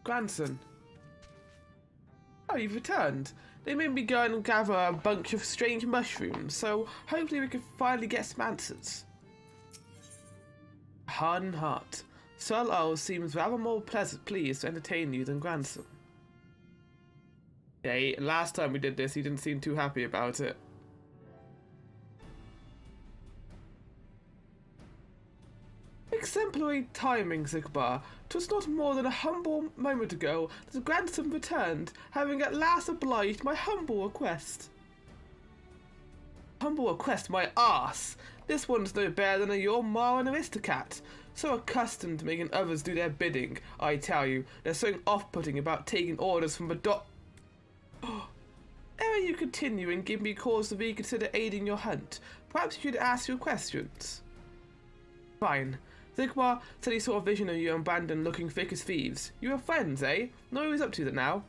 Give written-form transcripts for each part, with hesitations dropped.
Grandson. Oh, you've returned. They made me go and gather a bunch of strange mushrooms, so hopefully we can finally get some answers. Hardened heart. Sol O seems rather more pleased to entertain you than Grandson. Yeah, last time we did this, he didn't seem too happy about it. Exemplary timing, Zigbar. 'Twas not more than a humble moment ago that Grandson returned, having at last obliged my humble request. Humble request, my arse! This one's no better than your ma and Aristocat. So accustomed to making others do their bidding, I tell you, there's something off-putting about taking orders from a Ere you continue and give me cause to reconsider aiding your hunt, perhaps you should ask your questions. Fine. Zigbar said he saw a vision of you and Brandon looking thick as thieves. You are friends, eh? Know who's up to that now?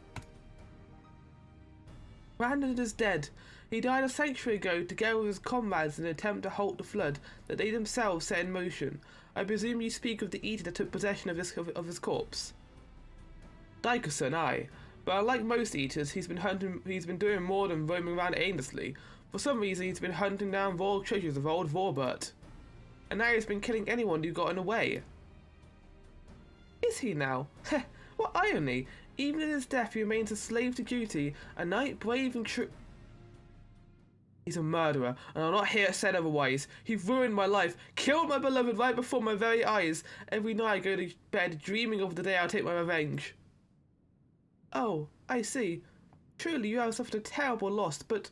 Brandon is dead. He died a century ago together with his comrades in an attempt to halt the flood that they themselves set in motion. I presume you speak of the eater that took possession of his corpse. Dickerson, aye. But unlike most eaters, he's been doing more than roaming around aimlessly. For some reason, he's been hunting down royal treasures of old Vorbert. And now he's been killing anyone who got in the way. Is he now? Heh, what irony! Even in his death, he remains a slave to duty, a knight brave and true. He's a murderer, and I'll not hear it said otherwise. He ruined my life, killed my beloved right before my very eyes. Every night I go to bed dreaming of the day I'll take my revenge. Oh, I see. Truly you have suffered a terrible loss, but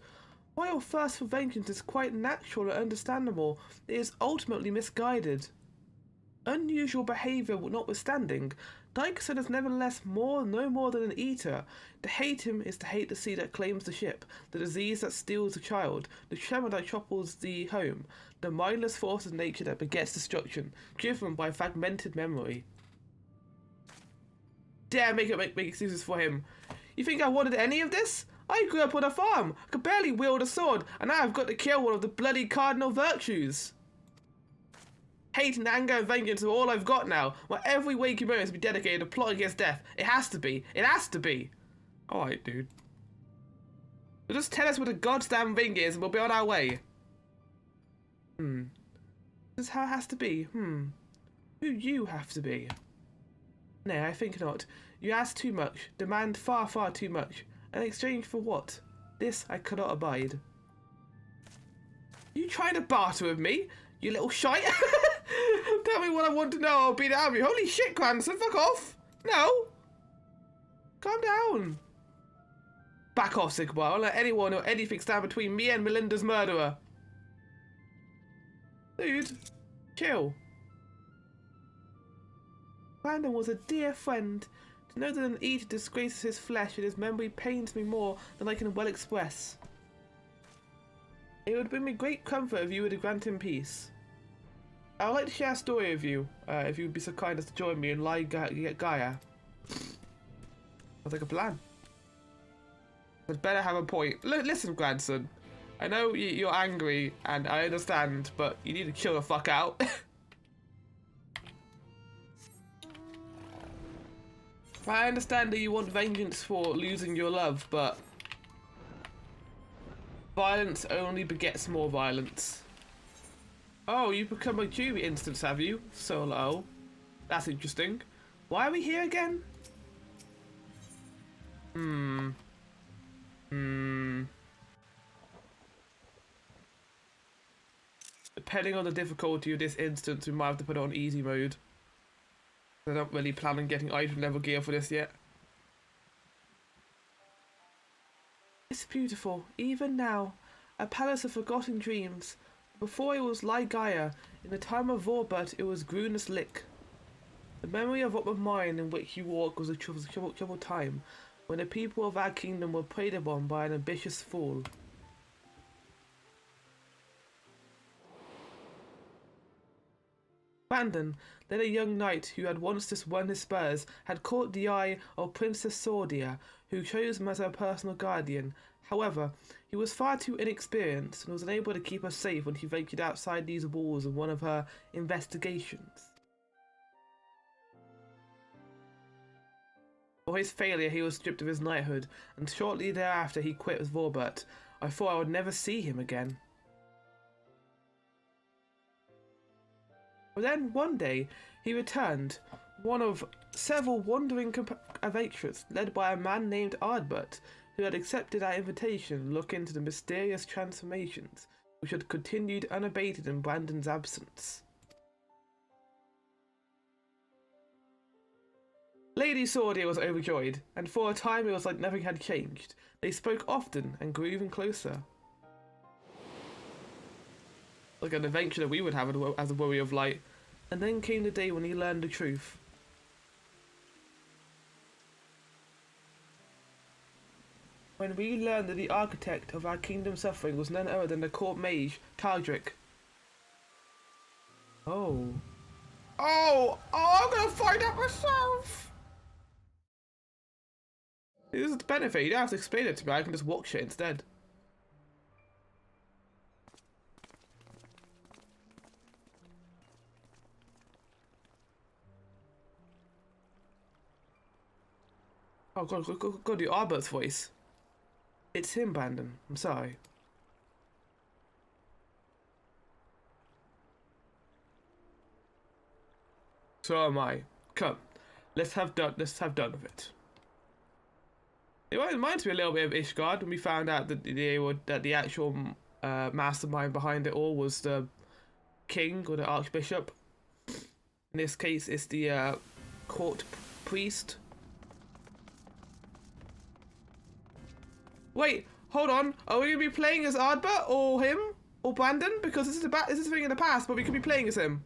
while your thirst for vengeance is quite natural and understandable, it is ultimately misguided. Unusual behaviour notwithstanding, Dickerson is nevertheless no more than an eater. To hate him is to hate the sea that claims the ship, the disease that steals the child, the tremor that topples the home, the mindless force of nature that begets destruction, driven by fragmented memory. Dare make excuses for him. You think I wanted any of this? I grew up on a farm, I could barely wield a sword, and now I've got to kill one of the bloody cardinal virtues. Hate and anger and vengeance are all I've got now. My every waking moment has to be dedicated to plot against death. It has to be. It has to be. Alright, dude. So just tell us what a goddamn thing is and we'll be on our way. This is how it has to be. Who you have to be. Nay, I think not. You ask too much. Demand far, far too much. In exchange for what? This I cannot abide. You trying to barter with me? You little shite? Tell me what I want to know, I'll beat it out of you. Holy shit, Grandson, fuck off! No! Calm down. Back off, Zigbar. I'll let anyone or anything stand between me and Melinda's murderer. Dude, chill. Brandon was a dear friend. To know that an eater disgraces his flesh and his memory pains me more than I can well express. It would bring me great comfort if you were to grant him peace. I would like to share a story with you, if you would be so kind as to join me in Gaia. Sounds like a plan. I'd better have a point. Listen, Grandson. I know you're angry, and I understand, but you need to chill the fuck out. I understand that you want vengeance for losing your love, but violence only begets more violence. Oh, you've become a jury instance, have you? Solo. That's interesting. Why are we here again? Depending on the difficulty of this instance, we might have to put it on easy mode. I don't really plan on getting item level gear for this yet. It's beautiful, even now. A palace of forgotten dreams. Before it was Gaia, in the time of Vorbert it was Grunus Lick. The memory of what mine in which you walk was a troubled time, when the people of our kingdom were preyed upon by an ambitious fool. Brandon, then a young knight who had once just won his spurs, had caught the eye of Princess Sordia, who chose him as her personal guardian. However, he was far too inexperienced and was unable to keep her safe when he ventured outside these walls in one of her investigations. For his failure, he was stripped of his knighthood, and shortly thereafter he quit with Vorbert. I thought I would never see him again. But then, one day, he returned, one of several wandering adventurers, led by a man named Ardbert, who had accepted our invitation to look into the mysterious transformations, which had continued unabated in Brandon's absence. Lady Sordia was overjoyed, and for a time it was like nothing had changed. They spoke often and grew even closer. Like an adventure that we would have as a Warrior of Light. And then came the day when he learned the truth. When we learned that the architect of our kingdom's suffering was none other than the court mage, Tardric. Oh, I'm gonna find out myself! This is the benefit, you don't have to explain it to me, I can just watch it instead. Oh god, the Arbert's voice. It's him, Brandon. I'm sorry. So am I. Come, let's have done with it. It reminds me a little bit of Ishgard when we found out that the actual mastermind behind it all was the king or the archbishop. In this case, it's the court priest. Wait, hold on. Are we gonna be playing as Ardbert or him or Brandon? Because this is a thing in the past, but we could be playing as him.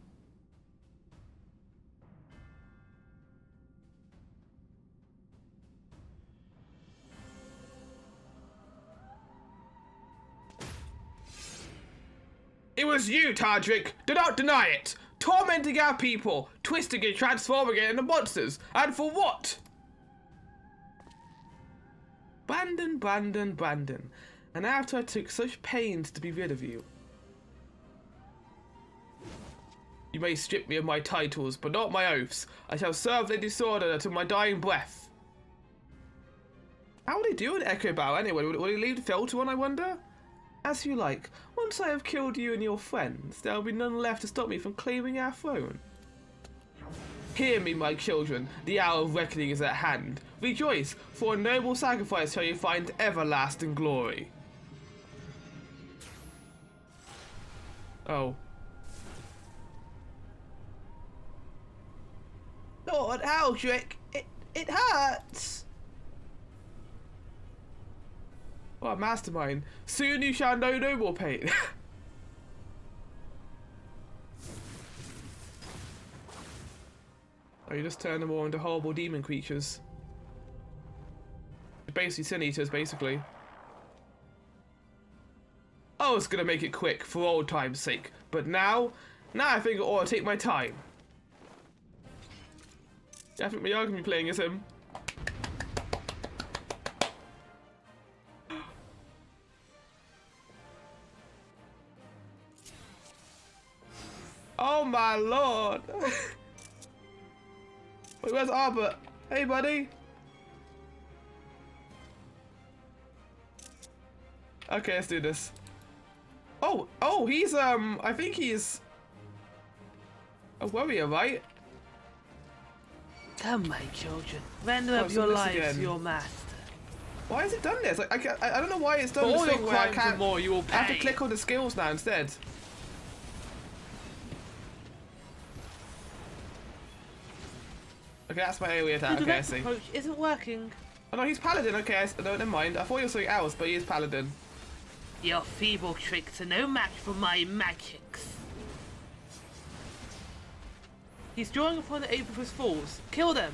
It was you, Tardric. Do not deny it. Tormenting our people, twisting and transforming it into monsters, and for what? Brandon, and after I took such pains to be rid of you. You may strip me of my titles, but not my oaths. I shall serve Lady Sordia to my dying breath. How would he do an echo bow anyway? Would he leave the filter on, I wonder? As you like. Once I have killed you and your friends, there will be none left to stop me from claiming our throne. Hear me, my children, the hour of reckoning is at hand. Rejoice, for a noble sacrifice shall you find everlasting glory. Oh. Lord Aldrich, it hurts. Oh, mastermind. Soon you shall know no more pain. Oh, you just turn them all into horrible demon creatures. Basically sin eaters, basically. I was gonna make it quick for old time's sake, but now I think I ought to take my time. I think we are gonna be playing as him. Oh my lord! Wait, where's Ardbert? Hey, buddy. Okay, let's do this. Oh, he's I think he's a warrior, right? Come, my children, render up your lives to your master. Why has it done this? Like, I don't know why it's done this thing where I can't. More, you will pay. I have to click on the skills now instead. Okay, that's my AoE attack. Okay, I see. Approach isn't working. Oh no, he's paladin. Okay, no, never mind. I thought he was something else, but he is paladin. Your feeble tricks are no match for my magics. He's drawing upon the aid of his fools. Kill them.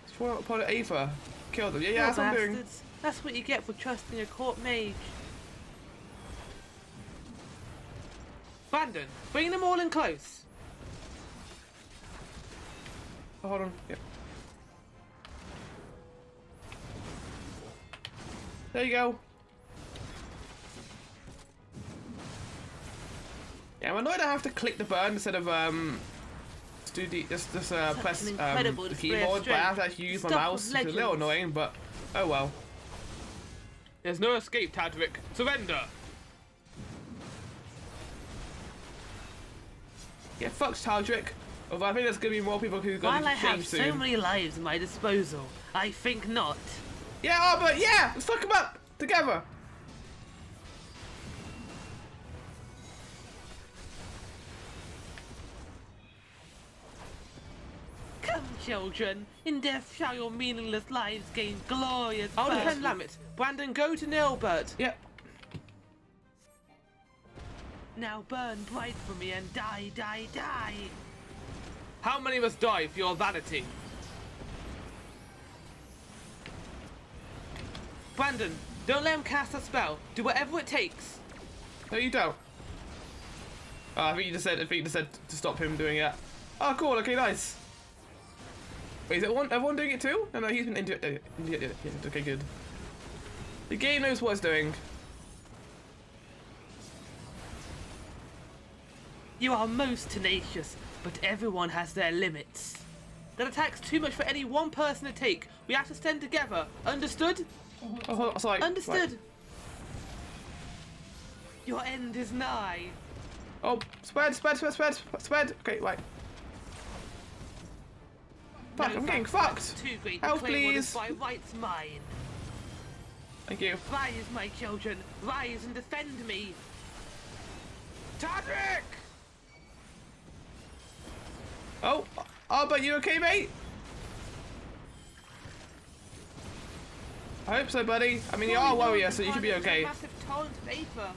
He's drawing upon the Aether. Kill them. Yeah, that's what I'm doing. That's what you get for trusting a court mage. Brandon, bring them all in close. Oh, hold on. Yeah. There you go. Yeah, I'm annoyed I have to click the button instead of do the press an incredible the display of keyboard, but I have to strength. actually use my Stuff mouse. of It's a little legends. annoying, but oh well. There's no escape, Tadric. Surrender. Get fucked, Tadric. Although I think there's gonna be more people who are gonna While I change have soon. so many lives at my disposal, I think not. Yeah, Arbor, yeah! Let's fuck them up! Together! Come, children, in death shall your meaningless lives gain glorious I'll virtue. defend Lammet. Brandon, go to Nailbird. Yep. Now burn bright for me and die, die, die. How many must die for your vanity? Brandon, don't let him cast a spell. Do whatever it takes. No, you don't. Oh, I think you just said to stop him doing it. Oh, cool. Okay, nice. Wait, is everyone doing it too? No, he's been into it. Okay, good. The game knows what it's doing. You are most tenacious, but everyone has their limits. That attack's too much for any one person to take. We have to stand together. Understood? Oh, sorry. Understood. Right. Your end is nigh. Oh, spread. Okay, right. Fuck, No I'm getting fact fucked. Too great to Help, claim what is please. by rights mine. Thank you. Rise, my children, rise and defend me. Tadric! Oh, but you okay, mate? I hope so, buddy. I mean, you are a warrior, so you should be okay. Massive torrent of vapor.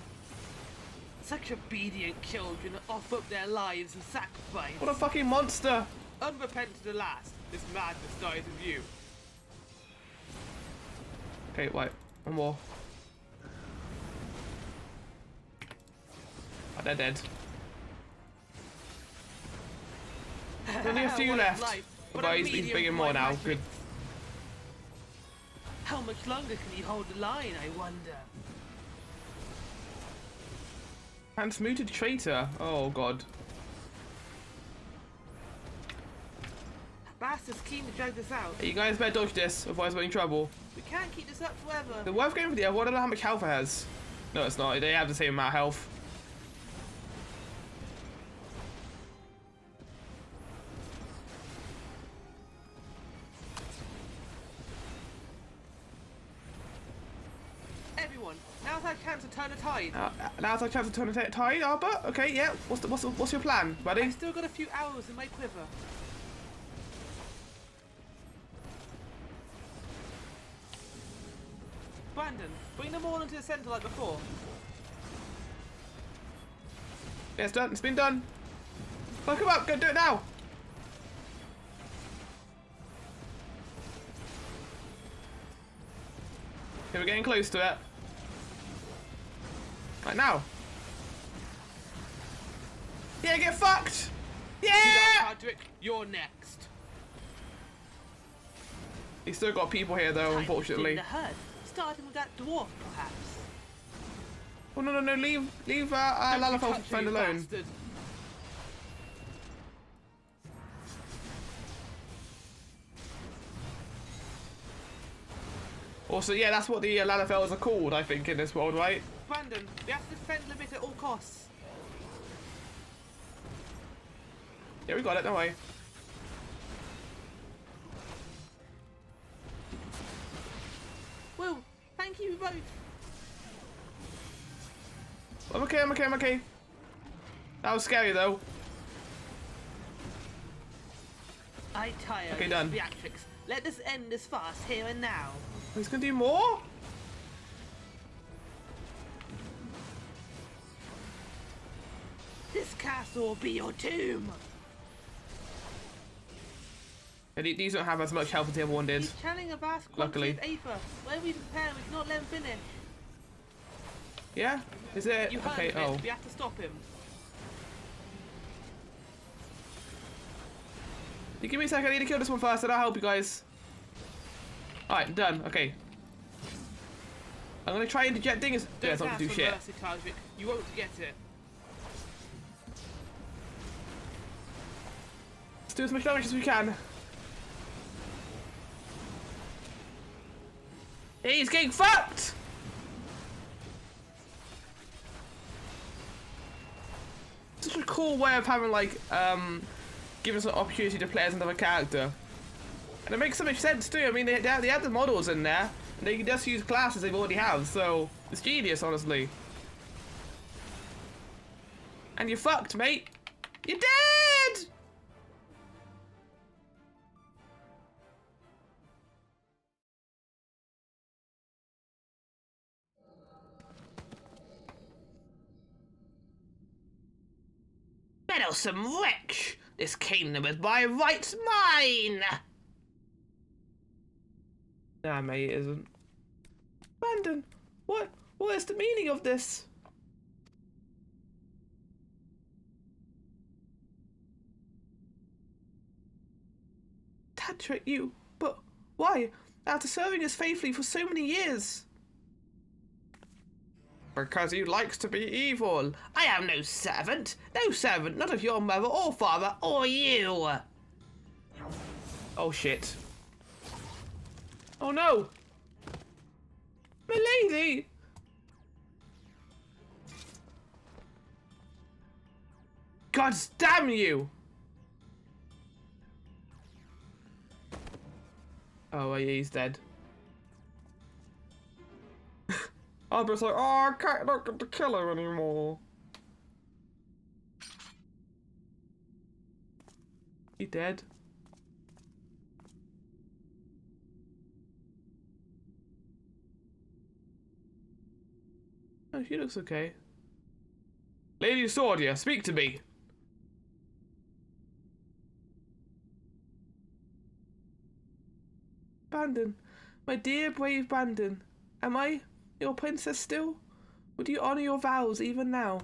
Such obedient children offer up their lives and sacrifice. What a fucking monster! Unrepentant to the last, this madness dies with you. Okay, wait. One more. Oh, they're dead. There's only a few What left. life, but But a he's medium bringing more white now. magic. Good. How much longer can he hold the line, I wonder? Transmuted traitor. Oh god. Bastard's keen to drag this out. Hey, you guys better dodge this, otherwise we're in trouble. We can't keep this up forever. The worth game for the other one, I don't know how much health it has. No, it's not. They have the same amount of health. Everyone, now's our chance to turn the tide. Now's our chance to turn the tide, Arbor. Okay, yeah. What's your plan, buddy? I've still got a few arrows in my quiver. Brandon, bring them all into the center like before. Yeah, it's done. It's been done. Fuck him up. Go do it now. Okay, we're getting close to it. Right now. Yeah, get fucked. Yeah. Patrick, you're next. He's still got people here though, Time unfortunately. to thin the herd, starting with that dwarf, perhaps. Oh no, leave Lalafell friend alone. Bastard. Also, yeah, that's what the Lalafells are called, I think, in this world, right? Brandon, we have to defend Limit at all costs. Yeah, we got it, don't worry. Will, thank you both. I'm okay. That was scary though. I tire Okay, of done. Beatrix. Let this end this fast here and now. He's gonna do more? This castle will be your tomb. And these don't have as much health as the other one did. He's channeling a vast Luckily. quantity of aether. When we prepare, we cannot let him finish. Yeah? Is it? You heard Okay, of it. oh. We have to stop him. You give me a second, I need to kill this one first and I'll help you guys. Alright, done. Okay. I'm gonna try interjecting. Yeah, it's not gonna do shit. Mercy, Tadric. You won't get it. do as much damage as we can. He's getting fucked! Such a cool way of having, like, giving us an opportunity to play as another character. And it makes so much sense, too. I mean, they have the models in there, and they can just use classes they've already have, so it's genius, honestly. And you're fucked, mate. You're dead! Meddlesome wretch! This kingdom is by rights mine! Nah, mate, it isn't. Brandon, what is the meaning of this? Tantric, you, but why? After serving us faithfully for so many years. Because he likes to be evil. I am no servant. No servant, not of your mother or father or you. Oh shit. Oh no. Milady. God damn you. Oh, yeah, he's dead. Albert's like, oh, I can't look at the killer anymore. He dead? Oh, she looks okay. Lady Sordia, speak to me. Bandon, my dear brave Bandon, am I your princess still? Would you honor your vows even now?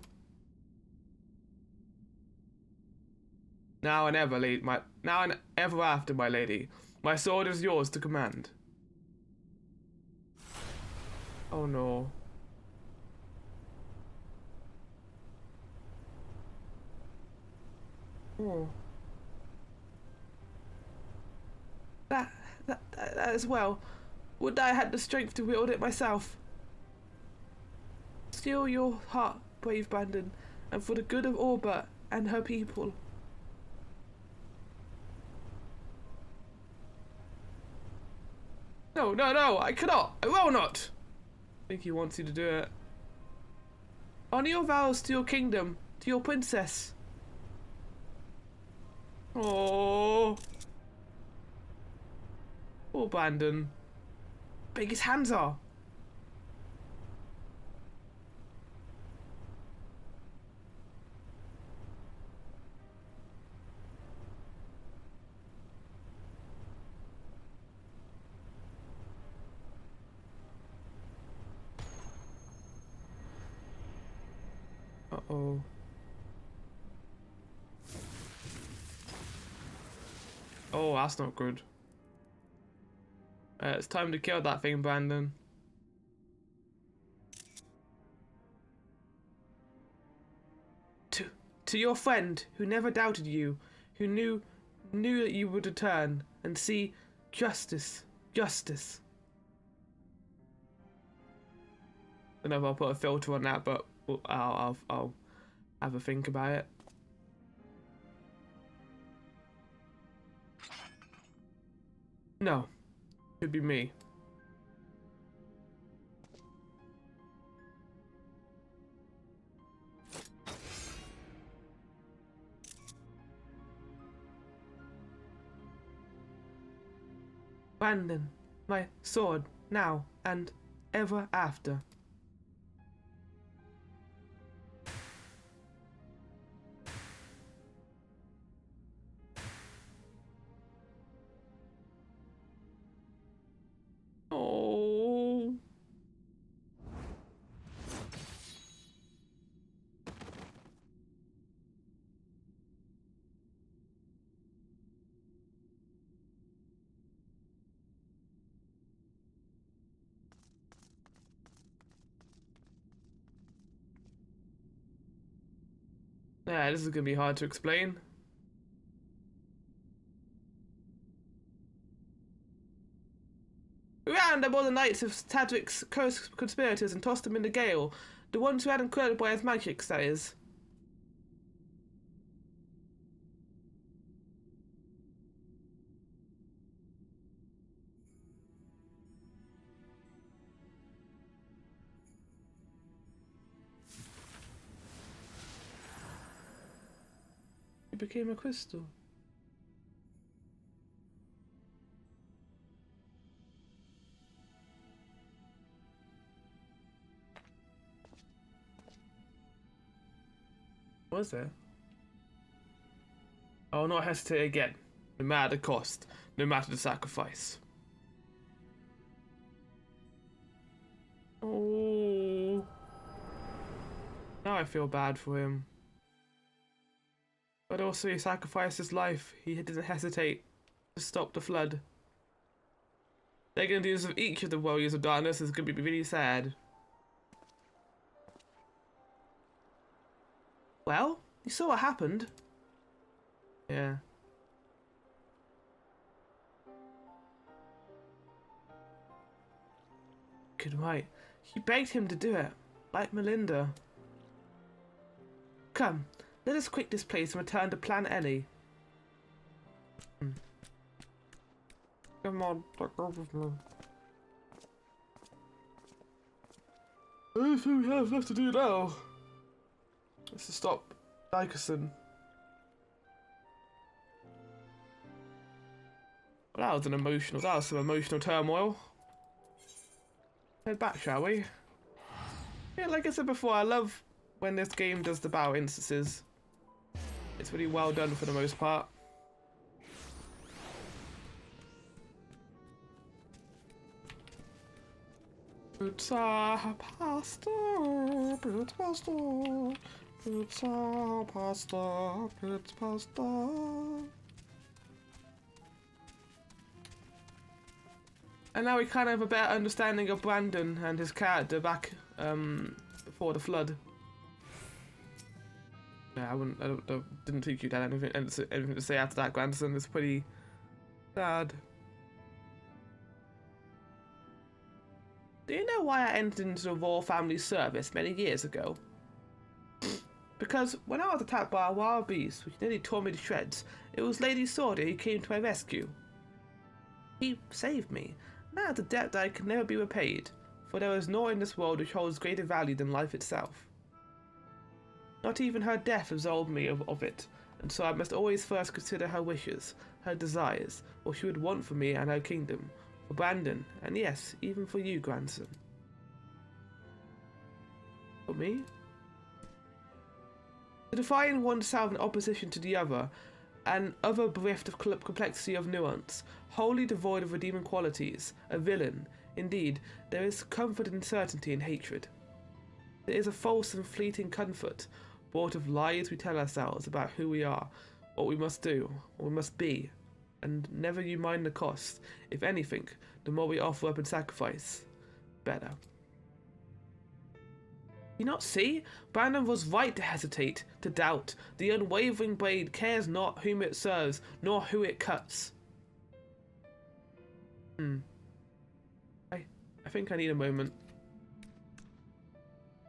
Now and ever, now and ever after, my lady. My sword is yours to command. Oh no. Oh. That as well. Would I had the strength to wield it myself. Steel your heart, brave Bandon, and for the good of Orba and her people. No, I cannot. I will not. I think he wants you to do it. Honor your vows to your kingdom, to your princess. Oh. Poor Bandon. Big his hands are. Uh-oh. Oh, that's not good. It's time to kill that thing, Brandon. To your friend who never doubted you, who knew that you would return and see justice. I don't know if I'll put a filter on that, but I'll have a think about it. No, it'd be me. Brandon, my sword, now and ever after. Oh. Yeah, this is gonna be hard to explain. round up all the knights of Tadric's cursed conspirators and tossed them in the gale. The ones who hadn't credited by his magics, that is. It became a crystal. Was there? I will not hesitate again, no matter the cost, no matter the sacrifice. Oh. Now I feel bad for him. But also he sacrificed his life. He didn't hesitate to stop the flood. They're gonna do this with each of the warriors of darkness. It's gonna be really sad. Well, you saw what happened. Yeah. Good right. He begged him to do it, like Melinda. Come, let us quit this place and return to Plan Ellie. Come on, take over with me. Anything we have left to do now is to stop Dickerson. Well, that was some emotional turmoil. Head back, shall we? Yeah, like I said before, I love when this game does the battle instances. It's really well done for the most part. Pizza, pasta, pizza, pasta, pizza, pasta, pizza, pasta. And now we kind of have a better understanding of Brandon and his character back before the flood. Yeah, I didn't think you'd had anything to say after that, grandson. It's pretty sad. Do you know why I entered into the royal family service many years ago? Because when I was attacked by a wild beast which nearly tore me to shreds, it was Lady Sordia who came to my rescue. He saved me. Now the debt that I can never be repaid, for there is naught in this world which holds greater value than life itself. Not even her death absolved me of it, and so I must always first consider her wishes, her desires, what she would want for me and her kingdom, for Brandon, and yes, even for you, grandson. For me? To define oneself in opposition to the other, an other bereft of complexity of nuance, wholly devoid of redeeming qualities, a villain. Indeed, there is comfort in certainty and hatred. There is a false and fleeting comfort, bought of lies we tell ourselves about who we are, what we must do, what we must be, and never you mind the cost. If anything, the more we offer up in sacrifice, better. You not see? Brandon was right to hesitate, to doubt. The unwavering blade cares not whom it serves, nor who it cuts. I think I need a moment.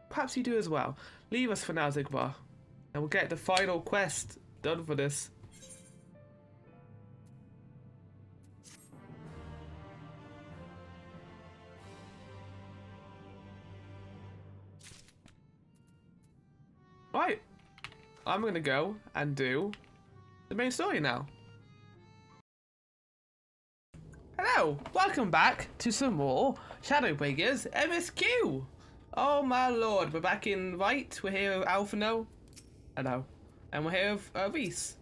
Perhaps you do as well. Leave us for now, Zigbar, and we'll get the final quest done for this. Right, I'm gonna go and do the main story now. Hello, welcome back to some more Shadowbringers MSQ. Oh my lord, we're back in Right. We're here with Alphino. Hello. And we're here with Reese.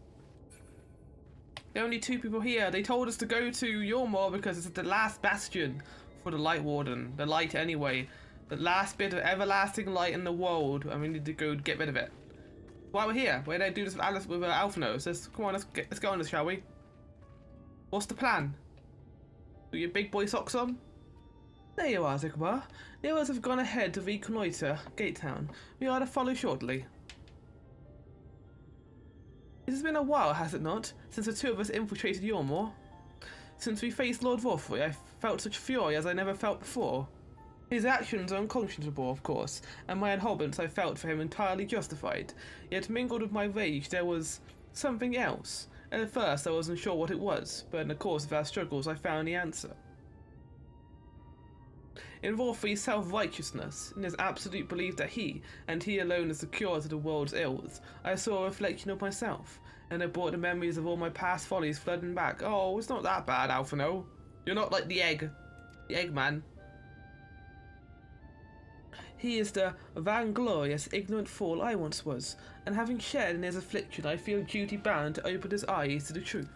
The only two people here. They told us to go to Yormore because it's the last bastion for the Light Warden. The light anyway. The last bit of everlasting light in the world, and we need to go get rid of it. While we're here, we're gonna do this with Alphino. So come on, let's go on this, shall we? What's the plan? Put your big boy socks on? There you are, Zigbar. The others have gone ahead to reconnoitre Gatetown. We are to follow shortly. It has been a while, has it not, since the two of us infiltrated Yormore? Since we faced Lord Vorfrey, I felt such fury as I never felt before. His actions are unconscionable, of course, and my abhorrence I felt for him entirely justified, yet mingled with my rage there was something else, and at first I wasn't sure what it was, but in the course of our struggles I found the answer. In Vorfrey's self-righteousness, in his absolute belief that he, and he alone, is the cure to the world's ills, I saw a reflection of myself, and it brought the memories of all my past follies flooding back. Oh, it's not that bad, Alphino. You're not like the Eggman. He is the vainglorious, ignorant fool I once was, and having shared in his affliction, I feel duty bound to open his eyes to the truth.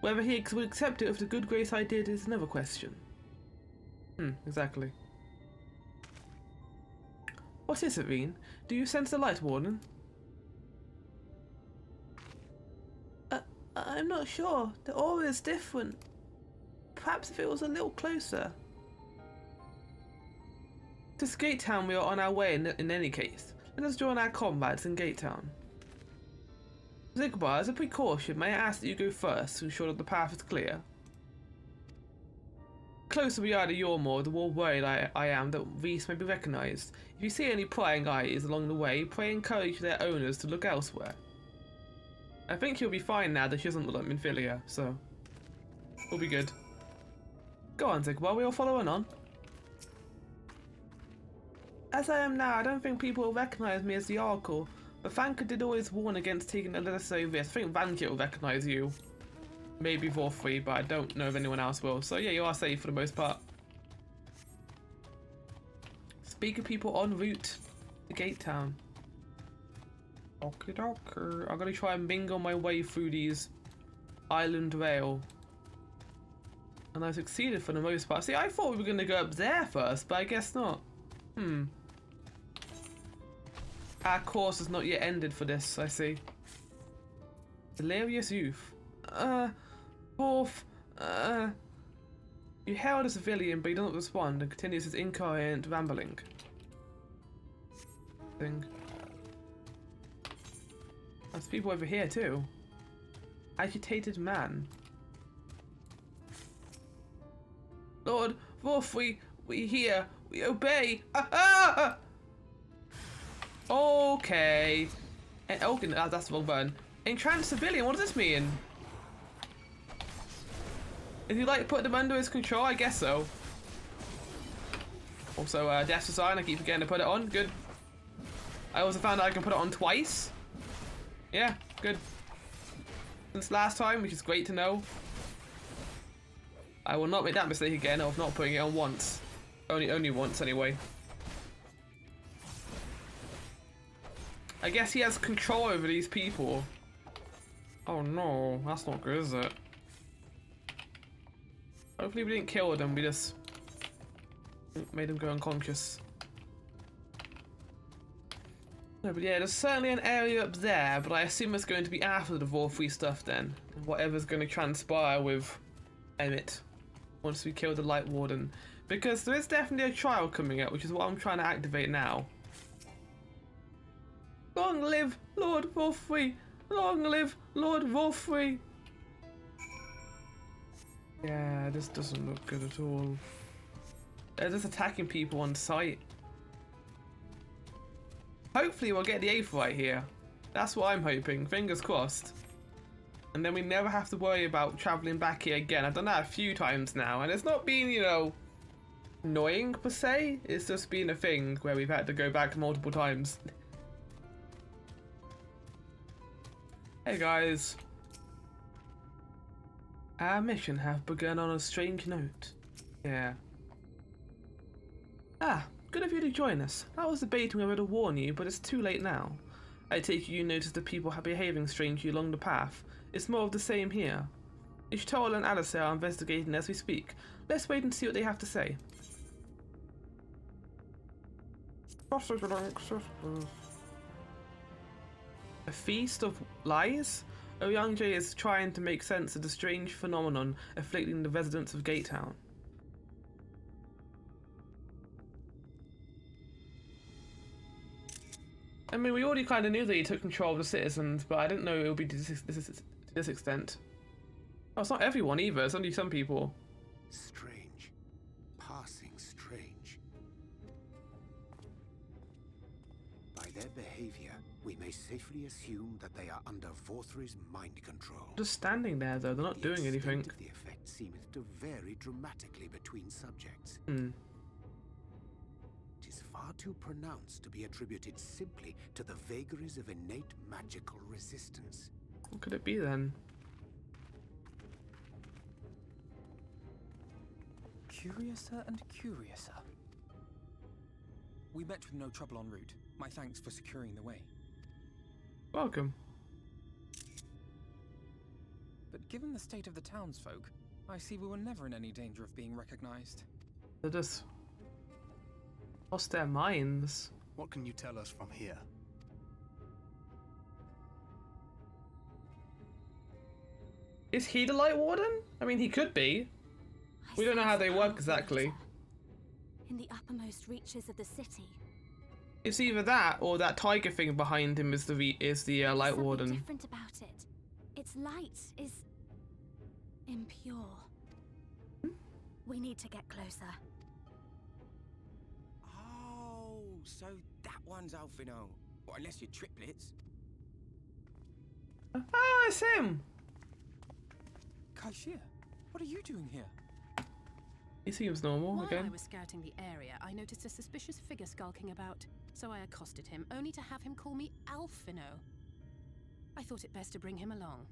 Whether he would accept it with the good grace I did is another question. Exactly. What is it, Veen? Do you sense the light, Warden? I'm not sure. The aura is different. Perhaps if it was a little closer. To Gate Town we are on our way in any case. Let us join our comrades in Gate Town. Zigbar, as a precaution, may I ask that you go first to ensure that the path is clear? The closer we are to Yormore, the more worried I am that Reese may be recognised. If you see any prying eyes along the way, pray encourage their owners to look elsewhere. I think he'll be fine now that she doesn't look like Minfilia, so we'll be good. Go on, Zigbar, we'll follow on. As I am now, I don't think people will recognise me as the Oracle, but Vanka did always warn against taking unnecessary risks. I think Vanka will recognise you. Maybe Vorfrey, but I don't know if anyone else will. So yeah, you are safe for the most part. Speak of people en route to Gate Town. Okie dokie. I'm gonna try and mingle my way through these island rail. And I succeeded for the most part. See, I thought we were gonna go up there first, but I guess not. Our course has not yet ended for this, I see. Delirious youth. You hailed a civilian, but he doesn't respond and continues his incoherent rambling. There's people over here too. Agitated man. Lord Vorfrey, we hear, we obey. Okay. And, okay, that's the wrong button. Entranced civilian, what does this mean? Is he like put them under his control? I guess so. Also, death design, I keep forgetting to put it on. Good. I also found out I can put it on twice. Yeah, good. Since last time, which is great to know. I will not make that mistake again of not putting it on once. Only once anyway. I guess he has control over these people. Oh no, that's not good, is it? Hopefully we didn't kill them, we just made them go unconscious. No, but yeah, there's certainly an area up there, but I assume it's going to be after the Vorfrey stuff then. Whatever's going to transpire with Emmett once we kill the Light Warden. Because there is definitely a trial coming up, which is what I'm trying to activate now. Long live Lord Vorfrey! Long live Lord Vorfrey! Yeah, this doesn't look good at all. They're just attacking people on sight. Hopefully we'll get the 8th right here. That's what I'm hoping, fingers crossed. And then we never have to worry about travelling back here again. I've done that a few times now, and it's not been, you know, annoying per se. It's just been a thing where we've had to go back multiple times. Hey guys. Our mission have begun on a strange note. Yeah. Ah, good of you to join us. I was debating whether to warn you, but it's too late now. I take it you noticed that people are behaving strangely along the path. It's more of the same here. Ishtal and Alistair are investigating as we speak. Let's wait and see what they have to say. A feast of lies? Oyangje is trying to make sense of the strange phenomenon afflicting the residents of Gate Town. I mean, we already kind of knew that he took control of the citizens, but I didn't know it would be to this extent. Oh, it's not everyone either. It's only some people. Strange. Passing strange. By their behavior, we may safely assume that they are under Vorthri's mind control. Just standing there, though. They're not doing anything. The effect seemeth to vary dramatically between subjects. Hmm. It is far too pronounced to be attributed simply to the vagaries of innate magical resistance. What could it be then? Curiouser and curiouser. We met with no trouble en route. My thanks for securing the way. Welcome. But given the state of the townsfolk, I see we were never in any danger of being recognized. They just lost their minds. What can you tell us from here? Is he the Light Warden? I mean, he could be. We don't know how they work exactly. In the uppermost reaches of the city. It's either that or that tiger thing behind him is the Light Something Warden. different about it. Its light is impure. We need to get closer. Oh, so that one's Alphino. Well, unless you're triplets. Oh, it's him. Kaishir, what are you doing here? He seems normal While I again. was scouting the area, I noticed a suspicious figure skulking about, so I accosted him, only to have him call me Alphino. I thought it best to bring him along.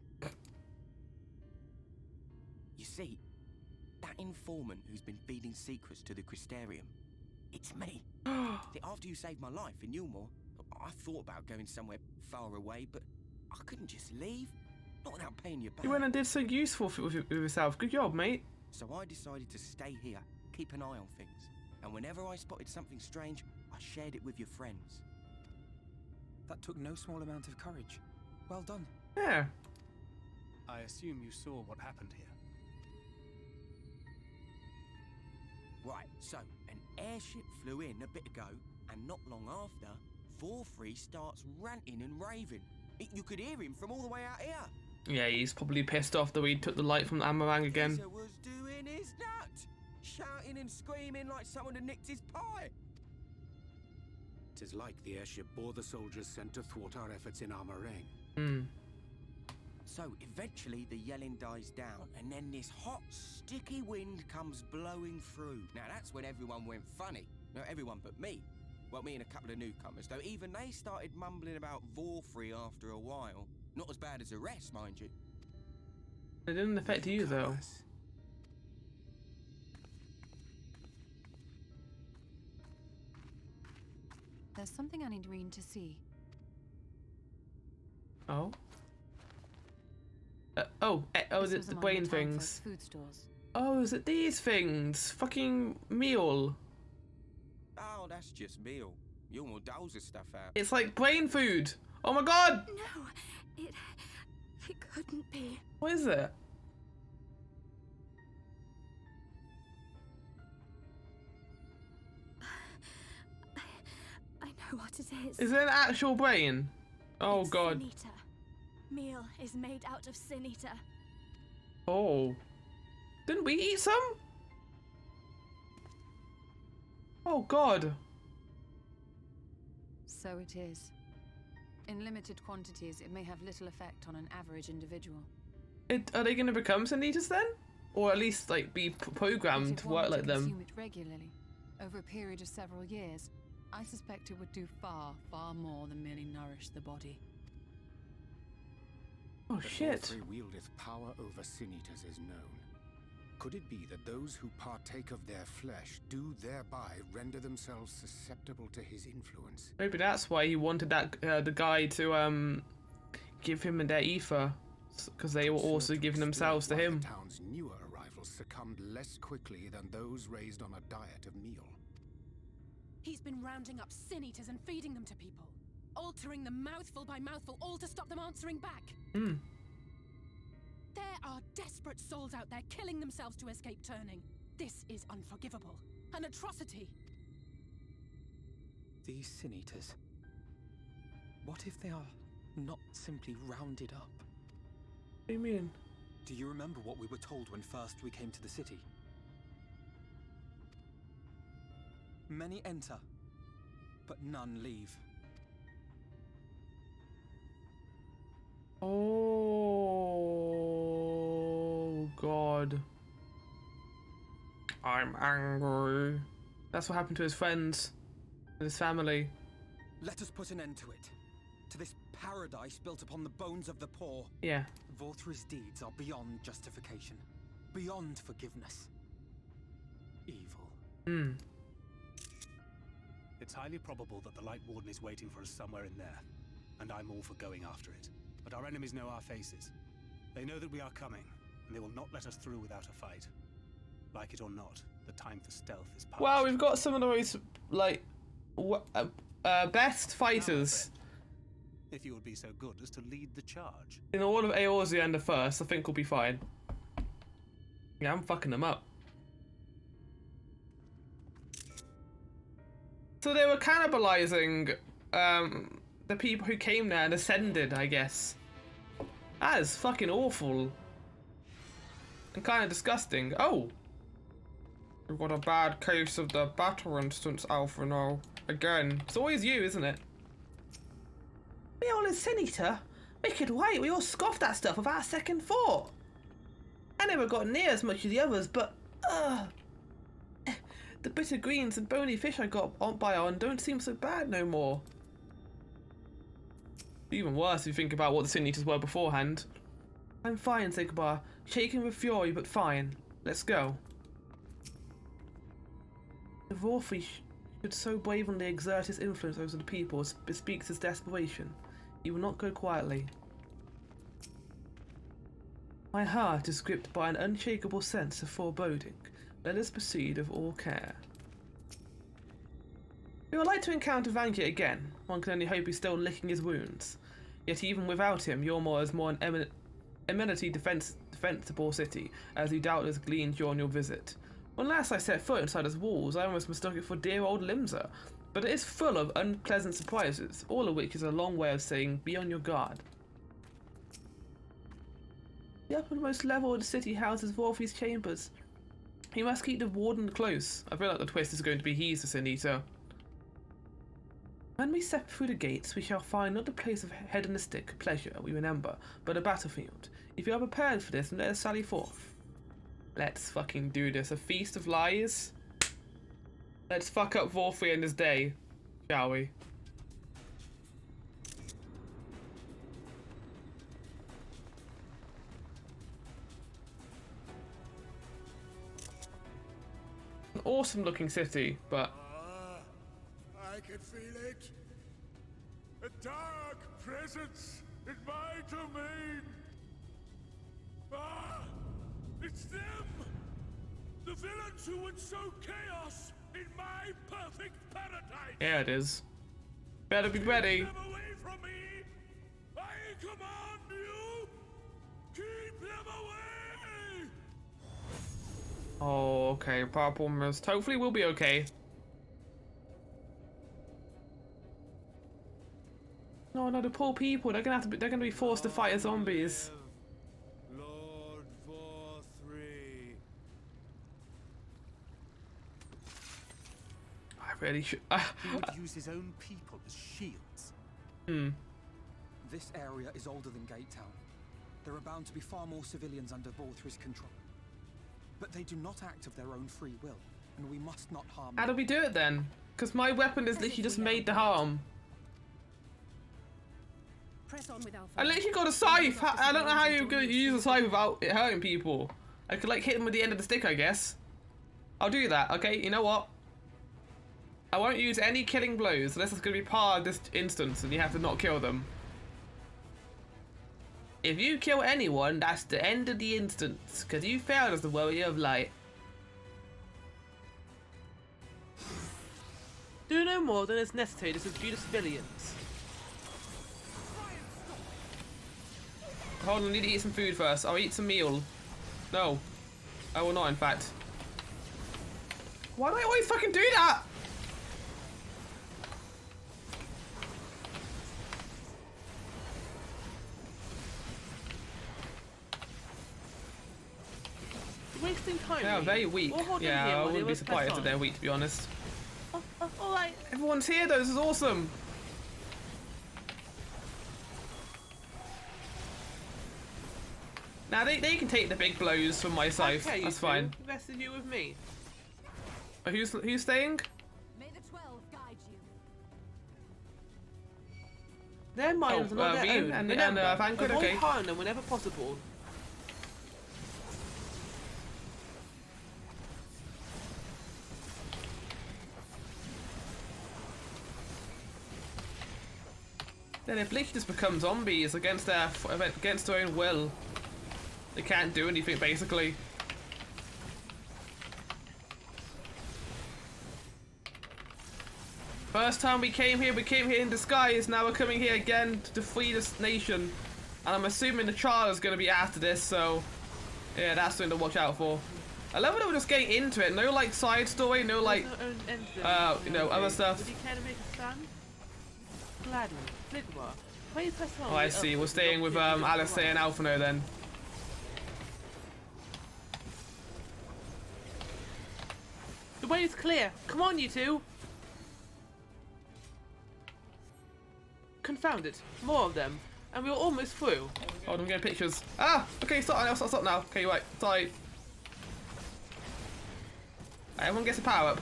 You see, that informant who's been feeding secrets to the Crystarium, it's me. See, after you saved my life in Yulmore, I thought about going somewhere far away, but I couldn't just leave. Not without paying you back. You went and did something useful with yourself. Good job, mate. So I decided to stay here, keep an eye on things. And whenever I spotted something strange, I shared it with your friends. That took no small amount of courage. Well done. Yeah. I assume you saw what happened here. Right, so an airship flew in a bit ago, and not long after, Vorthri starts ranting and raving. You could hear him from all the way out here. Yeah, he's probably pissed off that we took the light from the Amarang again. He was doing his nut, shouting and screaming like someone had nicked his pie. 'Tis like the airship bore the soldiers sent to thwart our efforts in Amarang. Hmm. So eventually the yelling dies down, and then this hot, sticky wind comes blowing through. Now that's when everyone went funny. No, everyone but me. Well, me and a couple of newcomers, though even they started mumbling about Vorthri after a while. Not as bad as the rest, mind you. It didn't affect you, though. Newcomers. There's something I need Reen to see. Oh. Is it the brain things? Food stores. Oh, is it these things? Fucking Meol. Oh, that's just Meol. Yulmore doles his stuff out. It's like brain food. Oh my god! No, it couldn't be. What is it? I know what it is. Is it an actual brain? Oh It's god. Sin Eater. Meal is made out of Sin Eater. Oh. Didn't we eat some? Oh god. So it is. In limited quantities, it may have little effect on an average individual. Are they going to become Sin Eaters then? Or at least like be programmed to work like them? Consume it regularly, over a period of several years, I suspect it would do far, far more than merely nourish the body. Oh That shit. Vorthri wieldeth power over Sin Eaters is known. Could it be that those who partake of their flesh do thereby render themselves susceptible to his influence? Maybe that's why he wanted that the guy to give him their ether, because they were also giving themselves to Why him. The town's newer arrivals succumbed less quickly than those raised on a diet of meal. He's been rounding up sin eaters and feeding them to people, altering them mouthful by mouthful, all to stop them answering back. Hmm. There are desperate souls out there killing themselves to escape turning. This is unforgivable. An atrocity. These Sin Eaters. What if they are not simply rounded up? What do you mean? Do you remember what we were told when first we came to the city? Many enter, but none leave. Oh, God. I'm angry. That's what happened to his friends and his family. Let us put an end to it. To this paradise built upon the bones of the poor. Yeah. Vorthri's deeds are beyond justification. Beyond forgiveness. Evil. Hmm. It's highly probable that the Light Warden is waiting for us somewhere in there, and I'm all for going after it. But our enemies know our faces. They know that we are coming, and they will not let us through without a fight. Like it or not, the time for stealth is past. Well, we've got some of the most, like, best fighters If you would be so good as to lead the charge. in all of Eorzea and the First. I think we'll be fine. Yeah, I'm fucking them up. So they were cannibalizing the people who came there and ascended, I guess. That is fucking awful. And kind of disgusting. Oh! We've got a bad case of the battle instance, Alphino. Again. It's always you, isn't it? Meol and Senator? Wicked white, we all scoffed that stuff without a second thought. I never got near as much as the others, but... the bitter greens and bony fish I got on don't seem so bad no more. Even worse if you think about what the Sin Eaters were beforehand. I'm fine, Zigbar. Shaken with fury, but fine. Let's go. The Vorthri should so bravely exert his influence over the people bespeaks his desperation. He will not go quietly. My heart is gripped by an unshakable sense of foreboding. Let us proceed with all care. We would like to encounter Vangia again. One can only hope he's still licking his wounds. Yet even without him, Yormor is more an eminently defensible city, as you doubtless gleaned during your visit. When last I set foot inside its walls, I almost mistook it for dear old Limsa, but it is full of unpleasant surprises, all of which is a long way of saying, be on your guard. The uppermost level of the city houses Vorthri's chambers. You must keep the warden close. I feel like the twist is going to be he's the Sin Eater. When we step through the gates, we shall find not the place of hedonistic pleasure we remember, but a battlefield. If you are prepared for this, then let us sally forth. Let's fucking do this. A feast of lies? Let's fuck up Vorthri and his day, shall we? An awesome looking city, but... I can feel it. A dark presence in my domain. Ah! It's them! The villains who would sow chaos in my perfect paradise! Yeah, it is. Better be ready. Keep them away from me! I command you! Keep them away! Oh, okay. Purple mist. Hopefully we'll be okay. No, no, the poor people. They're gonna be forced to fight as zombies. Lord Vorthri. I really should. He would use his own people as shields. This area is older than Gate Town. There are bound to be far more civilians under Vorthri's control. But they do not act of their own free will, and we must not harm How do them. we do it then? Because my weapon is literally just made to harm. Press on with Alpha. I literally got a scythe. I don't know how you're gonna use a scythe without it hurting people. I could like hit them with the end of the stick, I guess. I'll do that, okay? You know what? I won't use any killing blows unless it's gonna be part of this instance and you have to not kill them. If you kill anyone, that's the end of the instance, because you failed as the warrior of light. Do no more than is necessary to subdue the civilians. Hold on, I need to eat some food first. I'll eat some meal. No. I will not, in fact. Why do I always fucking do that? wasting time. They are Lee. very weak. We'll hold them Yeah, here I while wouldn't they be press surprised if on. they're weak, to be honest. All right. Everyone's here though, this is awesome. Now they can take the big blows from my scythe. Okay, That's you fine. two. The rest of you with me. But who's staying? May the 12 guide you. Their minds are not their Veen own. and Remember, Vanquid, avoid okay. harming them whenever possible. Then if Bleach just become zombies against their own will, they can't do anything basically. First time we came here in disguise. Now we're coming here again to free this nation, and I'm assuming the trial is going to be after this. So yeah, that's something to watch out for. I love when we're just getting into it. No like side story, no like There's no end to them. you know, other stuff. Would you care to make a stand? Gladly. Fligma. Why you press on? Oh, I see. We're staying with Alice and Alphino then. The way is clear. Come on, you two. Confound it. More of them. And we're almost through. Hold on, I'm getting pictures. Ah! Okay, stop now, stop now. Okay, right. Sorry. Everyone gets a power up.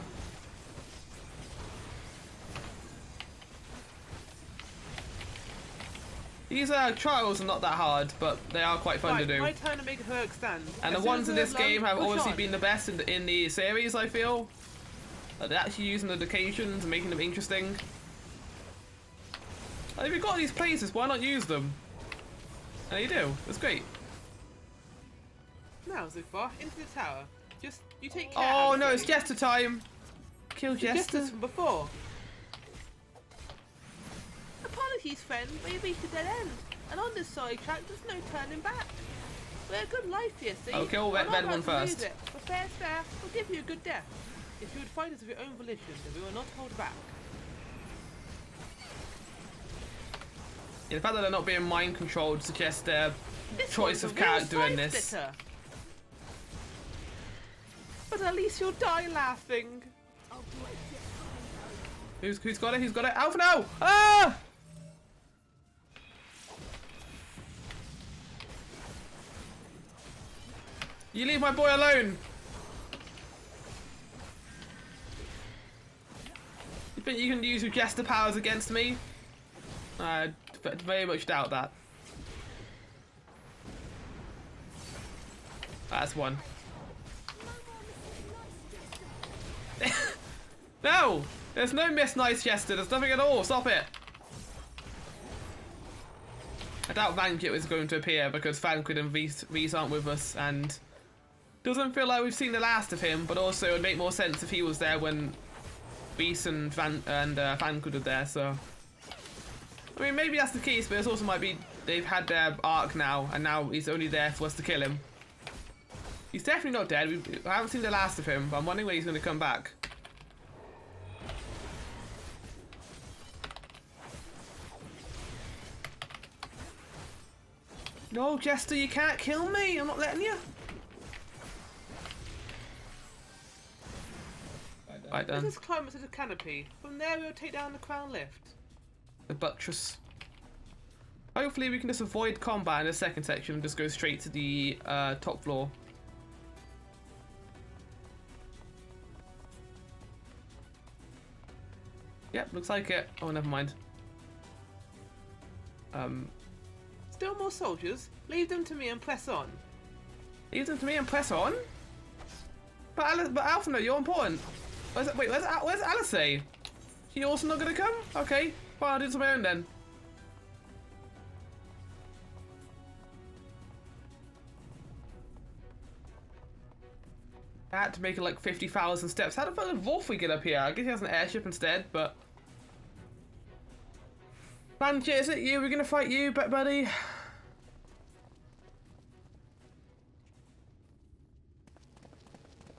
These trials are not that hard, but they are quite fun Right, to do. my turn to make a heroic stand. And As the soon ones as in we're this game have push obviously on. been the best in the series, I feel. They're actually using the locations and making them interesting. And if you've got these places, why not use them? And you do. It's great. Now, Zufar, into the tower. Just, you take care. Oh Alice. no, it's Jester time. Kill The Jester. Jesters from before. Apologies, friend, but you reached a dead end. And on this sorry track, there's no turning back. We're a good life here, see? Oh, kill We're not red about one to lose first. it, but fair's fair, we'll give you a good death. If you would fight us of your own volition, then we will not hold back. Yeah, the fact that they're not being mind controlled suggests their This choice one's a of real character in side this. splitter. But at least you'll die laughing. Who's got it? Who's got it? Alpha no! Ah! You leave my boy alone. You think you can use your Jester powers against me? I very much doubt that. That's one. No! There's no Miss Nice Jester. There's nothing at all. Stop it. I doubt Vanquid is going to appear because Vanquid and Reese aren't with us, and doesn't feel like we've seen the last of him. But also, it would make more sense if he was there when Reese and Vanquid were there. So, I mean, maybe that's the case, but it also might be they've had their arc now, and now he's only there for us to kill him. He's definitely not dead. I haven't seen the last of him, but I'm wondering when he's going to come back. No, Jester, you can't kill me. I'm not letting you. Right Let then. us climb up to the canopy. From there, we'll take down the crown lift. The buttress. Hopefully we can just avoid combat in the second section and just go straight to the top floor. Yep, looks like it. Oh, never mind. Still more soldiers? Leave them to me and press on. Leave them to me and press on? But Alpha, no, you're important. Where's Alice? She also not gonna come? Okay, fine, I'll do this on my own then. I had to make it like 50,000 steps. How the fuck did Wolfie get up here? I guess he has an airship instead, but... Banshee, is it you? We're gonna fight you, buddy.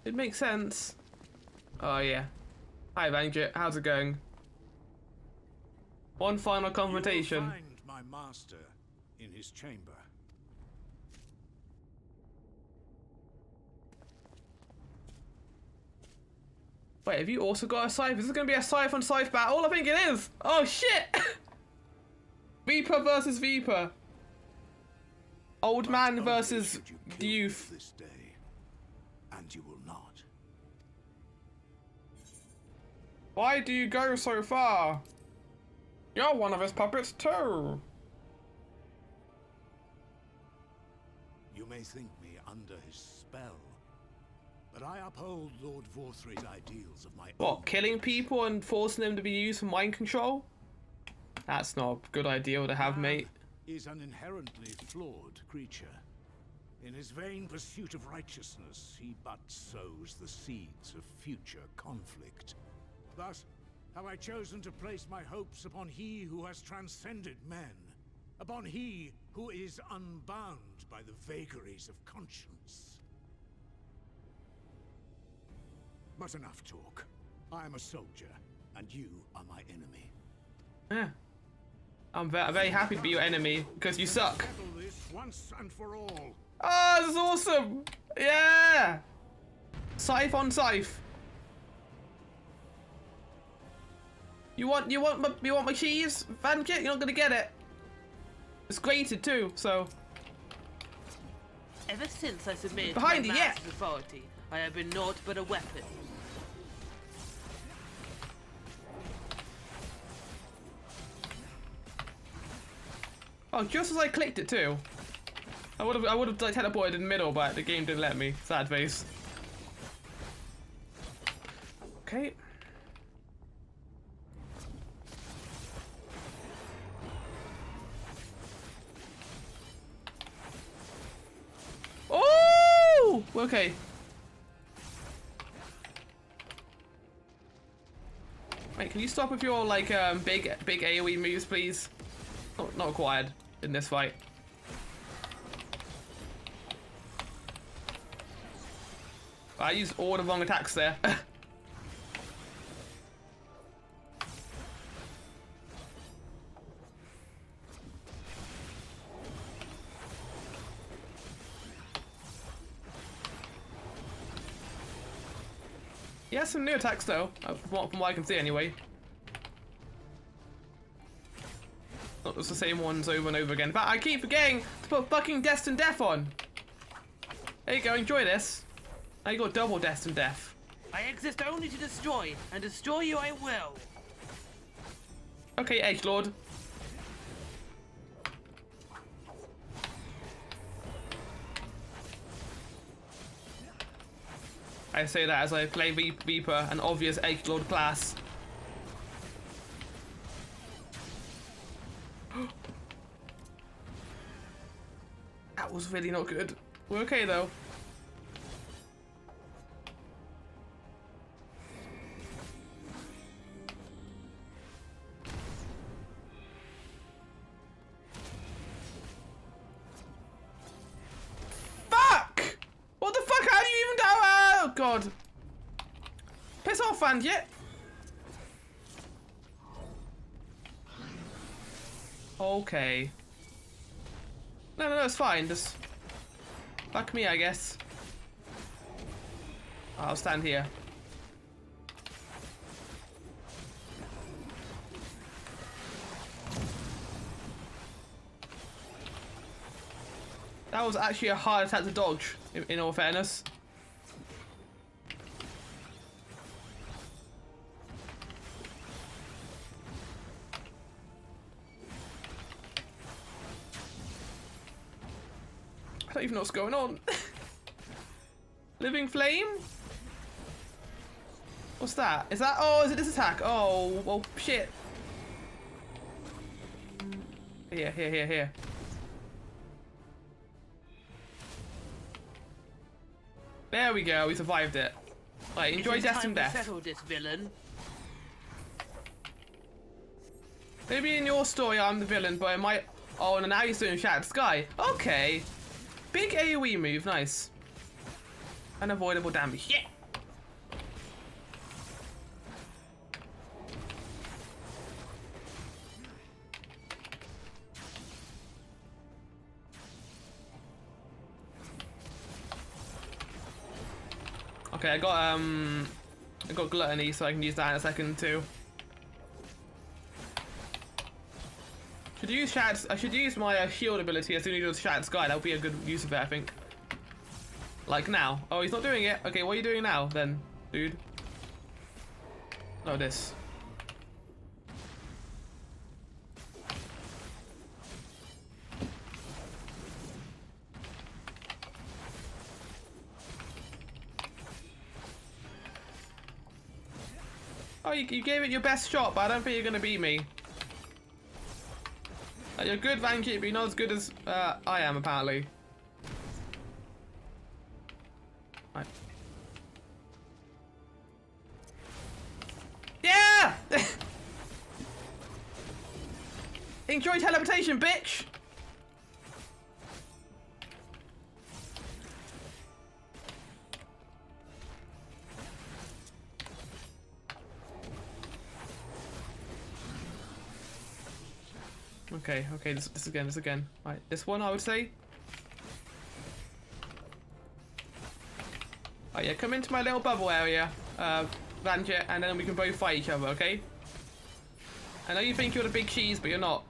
It makes sense. Oh yeah. Hi Vanjit, how's it going? One final confrontation. You will find my master in his chamber. Wait, have you also got a scythe? Is this going to be a scythe on scythe battle? I think it is. Oh, shit. Viper versus Viper. Old man versus the youth. This day, and you will not. Why do you go so far? You're one of his puppets too. You may think me under his spell, but I uphold Lord Vorthry's ideals of my own. What, killing people and forcing them to be used for mind control? That's not a good idea to have, mate. Is an inherently flawed creature. In his vain pursuit of righteousness, he but sows the seeds of future conflict. Thus, have I chosen to place my hopes upon he who has transcended men, upon he who is unbound by the vagaries of conscience. But enough talk. I am a soldier, and you are my enemy. Yeah. I'm very happy to be your enemy, because you suck. Settle this once and for all. Oh, this is awesome! Yeah! Scythe on scythe. You want my cheese, Van Kit? You're not gonna get it. It's grated too, so. Ever since I submitted Behind to you, my yeah. master's authority, I have been naught but a weapon. Oh, just as I clicked it too. I would have like teleported in the middle, but the game didn't let me. Sad face. Okay. Oh! Okay. Wait, can you stop with your like big AoE moves, please? Not required in this fight. I used all the wrong attacks there. He has some new attacks though, from what I can see anyway. Not just the same ones over and over again. But I keep forgetting to put fucking Destined Death on. There you go, enjoy this. Now you got double Destined Death. I exist only to destroy, and destroy you I will. Okay, Edgelord. I say that as I play Reaper, an obvious Edgelord class. That was really not good. We're okay though. Fuck! What the fuck? How do you even do? Oh god! Piss off, Vandit! Okay. No, it's fine. Just fuck me, I guess. I'll stand here. That was actually a hard attack to dodge, in all fairness. I don't even know what's going on. Living Flame? What's that? Is that? Oh, is it this attack? Oh, well, shit. Here. There we go, we survived it. Right, enjoy Destined Death. Settle this villain. Maybe in your story I'm the villain, but it might... Oh, and now he's doing Shattered Sky. Okay. Big AoE move, nice. Unavoidable damage. Yeah! Okay, I got I got gluttony, so I can use that in a second too. I should use my shield ability as soon as he does Shattered Sky. That would be a good use of it, I think. Like now. Oh, he's not doing it. Okay, what are you doing now then, dude? No, this. Oh, you gave it your best shot, but I don't think you're gonna beat me. You're good, Vanky, but you're not as good as I am, apparently. Right. Yeah! Enjoy teleportation, bitch! Okay, okay, this again. Right, this one I would say. Oh yeah, come into my little bubble area, Vanjet, and then we can both fight each other, okay? I know you think you're the big cheese, but you're not.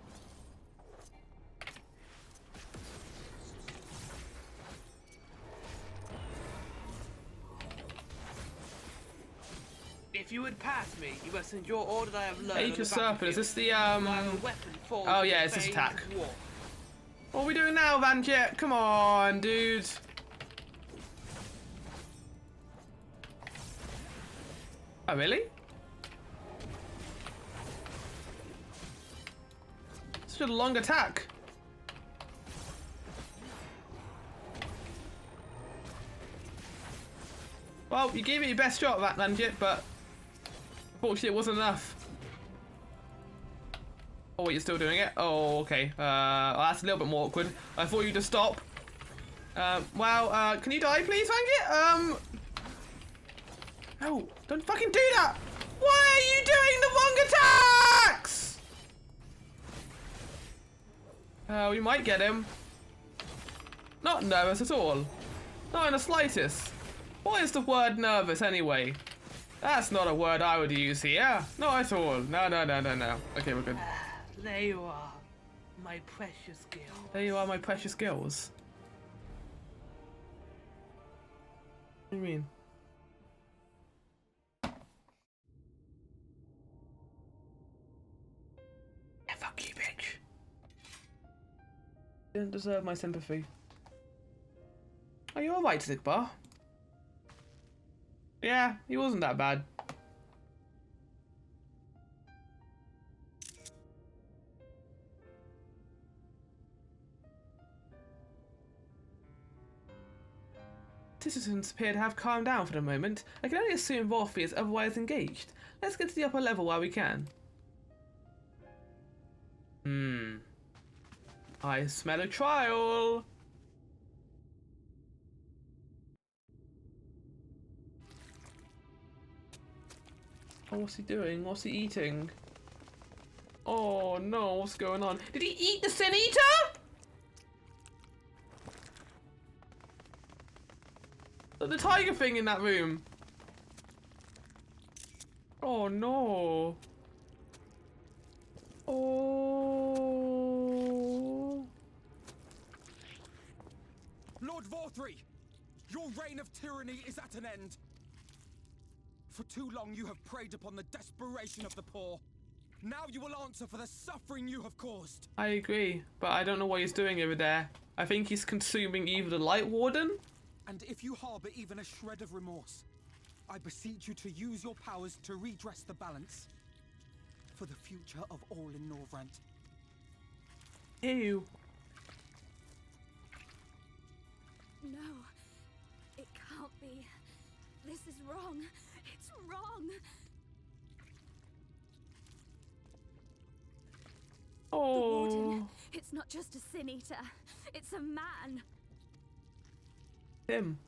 If you would pass me, you must endure all that I have learned. Age of Serpent, is this the Oh yeah, it's this attack. What are we doing now, Vanjet? Come on, dude. Oh, really? Such a long attack. Well, you gave it your best shot at that, Vanjet, but unfortunately it wasn't enough. Oh, wait, you're still doing it? Oh, okay. Well, that's a little bit more awkward. I thought you'd just stop. Well, can you die, please, Vanjet? No, don't fucking do that! Why are you doing the wrong attacks? We might get him. Not nervous at all. Not in the slightest. What is the word nervous anyway? That's not a word I would use here. Not at all. No. Okay, we're good. There you are, my precious girl. There you are, my precious girls. What do you mean? Yeah, fuck you, bitch. Didn't deserve my sympathy. Are you alright, Zigbar? Yeah, he wasn't that bad. Citizens appear to have calmed down for the moment. I can only assume Vorfi is otherwise engaged. Let's get to the upper level while we can. I smell a trial. Oh, what's he doing? What's he eating? Oh no, what's going on? Did he eat the Sin Eater? The tiger thing in that room. Oh no. Oh. Lord Vorthri, your reign of tyranny is at an end. For too long you have preyed upon the desperation of the poor. Now you will answer for the suffering you have caused. I agree, but I don't know what he's doing over there. I think he's consuming either the Light Warden. And if you harbour even a shred of remorse, I beseech you to use your powers to redress the balance. For the future of all in Norvrant. Ew. No, it can't be. This is wrong. It's wrong. Oh. The Warden, it's not just a Sin Eater. It's a man. Him.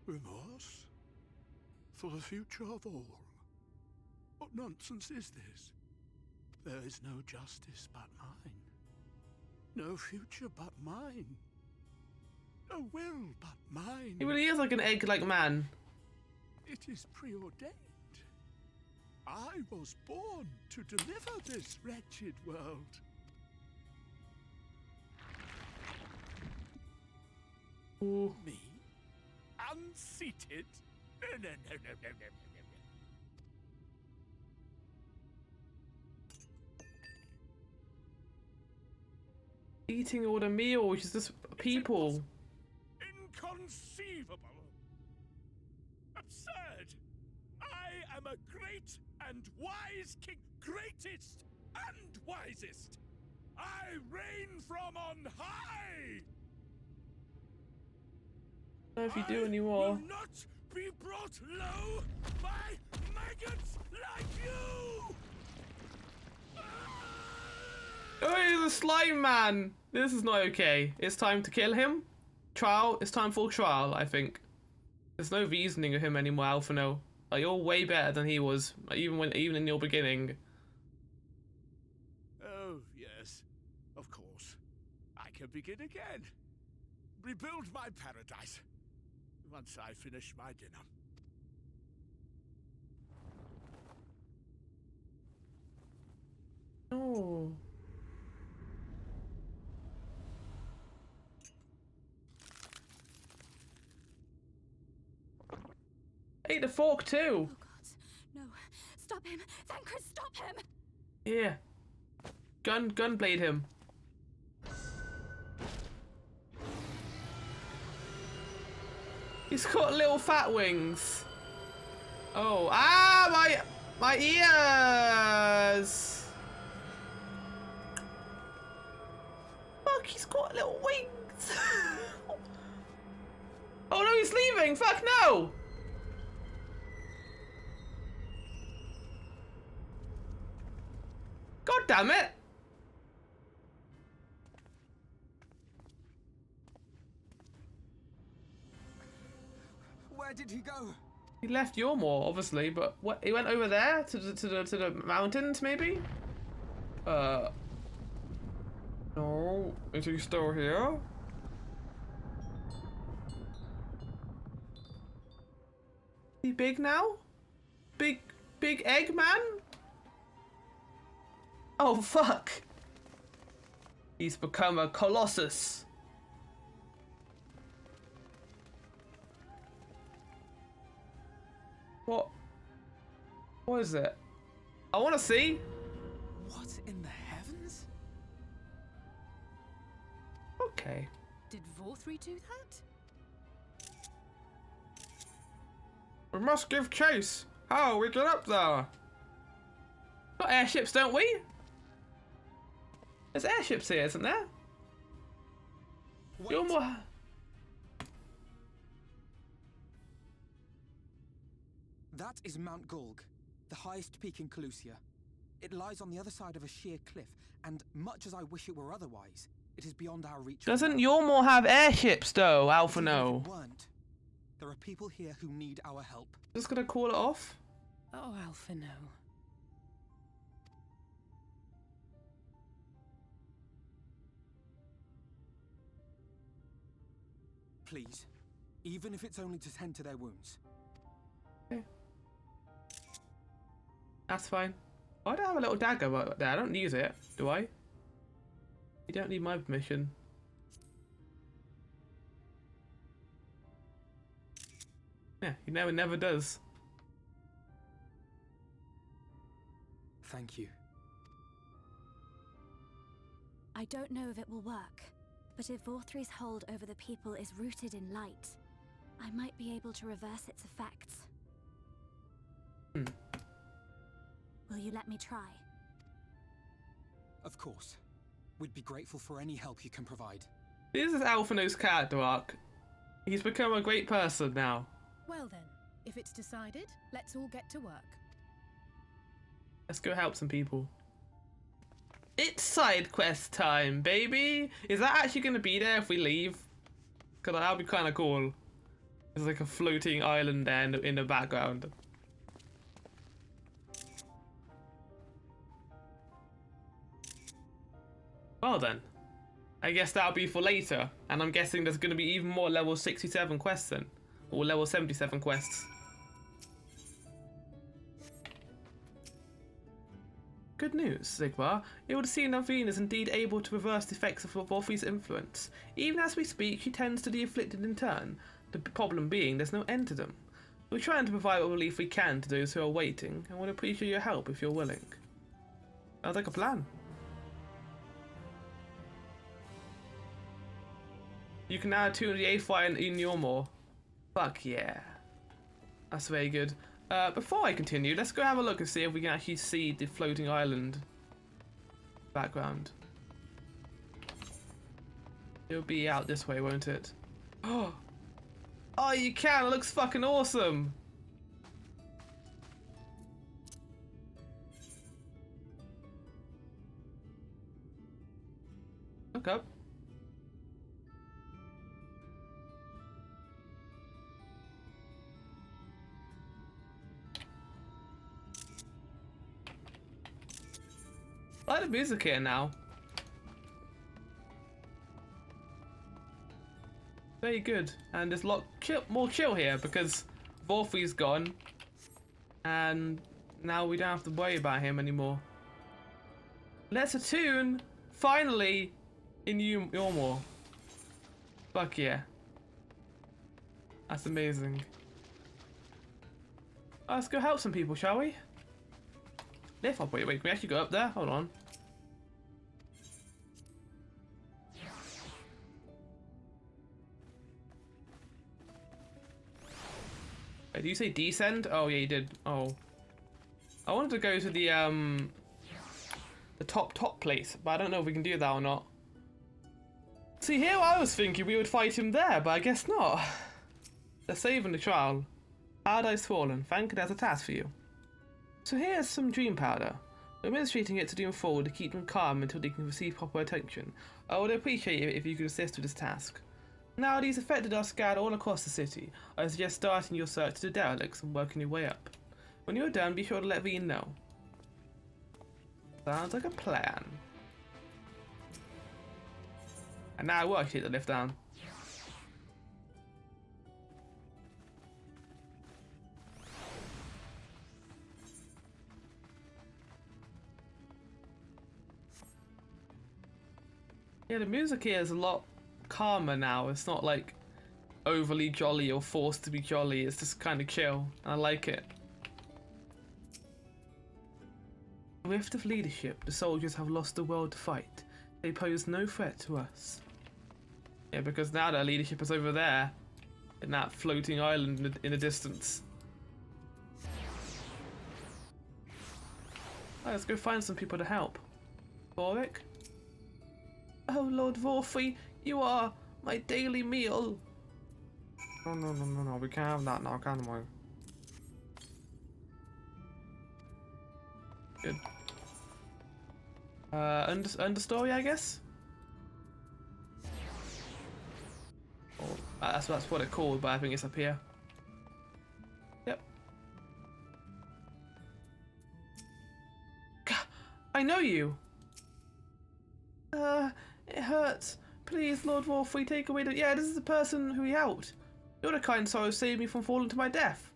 Remorse? for the future of all. What nonsense is this? There is no justice but mine. No future but mine. No will but mine. He really is like an egg-like man. It is preordained. I was born to deliver this wretched world. Ooh. Me? Unseated? No, no, no, no, no, no, no, no. Eating all the meal, which is just people. Inconceivable. Absurd. I am a great and wise king. Greatest and wisest. I reign from on high. I don't know if you do anymore. Will not be brought low by maggots like you. Oh, he's a slime man. This is not okay. It's time to kill him. Trial. It's time for trial, I think. There's no reasoning of him anymore, Alphino. Like, you're way better than he was, like, even in your beginning. Oh, yes. Of course. I can begin again. Rebuild my paradise. Once I finish my dinner. Oh. Ate the fork too. Oh God, no! Stop him! Thancred, stop him! Yeah. Gunblade him. He's got little fat wings. Oh, my ears. Fuck, he's got little wings. Oh no, he's leaving. Fuck no. God damn it. Where did he go? He left Yormore, obviously, but what? He went over there to the mountains, maybe. No, is he still here? Is he big now? Big egg man? Oh fuck! He's become a colossus. What is it? I want to see. What in the heavens? Okay. Did Vorthri do that? We must give chase. How we get up there? Got airships, don't we? There's airships here, isn't there? Wait. You're more. That is Mount Golg, the highest peak in Calusia. It lies on the other side of a sheer cliff, and much as I wish it were otherwise, it is beyond our reach. Doesn't Yormore have airships though, Alphino? If it weren't, there are people here who need our help. Just gonna call it off. Oh, Alphino. Please, even if it's only to tend to their wounds. Okay. That's fine. Why do I have a little dagger right there? I don't use it, do I? You don't need my permission. Yeah, he never does. Thank you. I don't know if it will work, but if Vorthri's hold over the people is rooted in light, I might be able to reverse its effects. Will you let me try? Of course. We'd be grateful for any help you can provide. This is Alphino's character arc. He's become a great person now. Well then, if it's decided, let's all get to work. Let's go help some people. It's side quest time, baby! Is that actually going to be there if we leave? Because that'll be kind of cool. There's like a floating island there in the background. Well then, I guess that'll be for later, and I'm guessing there's going to be even more level 67 quests then, or level 77 quests. Good news, Sigmar. It would seem Naveen is indeed able to reverse the effects of Vorfi's influence. Even as we speak, she tends to the afflicted in turn, the problem being there's no end to them. We're trying to provide what relief we can to those who are waiting, and would appreciate your help if you're willing. Sounds like a plan. You can now tune the A-Fire in your more. Fuck yeah. That's very good. Before I continue, let's go have a look and see if we can actually see the floating island background. It'll be out this way, won't it? Oh, you can! It looks fucking awesome! Look up. I like the music here now. Very good. And there's a lot more chill here because Vorfi's gone. And now we don't have to worry about him anymore. Let's attune, finally, in Yormore. Fuck yeah. That's amazing. Let's go help some people, shall we? Lift up, wait, can we actually go up there? Hold on. Wait, did you say descend? Oh yeah, you did. Oh. I wanted to go to the top place, but I don't know if we can do that or not. See, here I was thinking we would fight him there, but I guess not. They're saving the trial. Paradise Fallen. Thank it as a task for you. So here's some dream powder. We're administrating it to them forward to keep them calm until they can receive proper attention. I would appreciate it if you could assist with this task. Now these affected are scattered all across the city. I suggest starting your search to the derelicts and working your way up. When you're done, be sure to let Veen know. Sounds like a plan. And now I will actually take the lift down. Yeah, the music here is a lot calmer now. It's not like overly jolly or forced to be jolly. It's just kind of chill. I like it. Rift of leadership. The soldiers have lost the world to fight. They pose no threat to us. Yeah, because now their leadership is over there, in that floating island in the distance. Right, let's go find some people to help. Boric? Oh, Lord Vorfi, you are my daily meal. No, we can't have that now, can we? Good. Understory, I guess? Oh, that's what it's called, but I think it's up here. Yep. I know you! It hurts. Please, Lord Vorfi, take away the... Yeah, this is the person who he helped. You're the kind soul who saved me from falling to my death.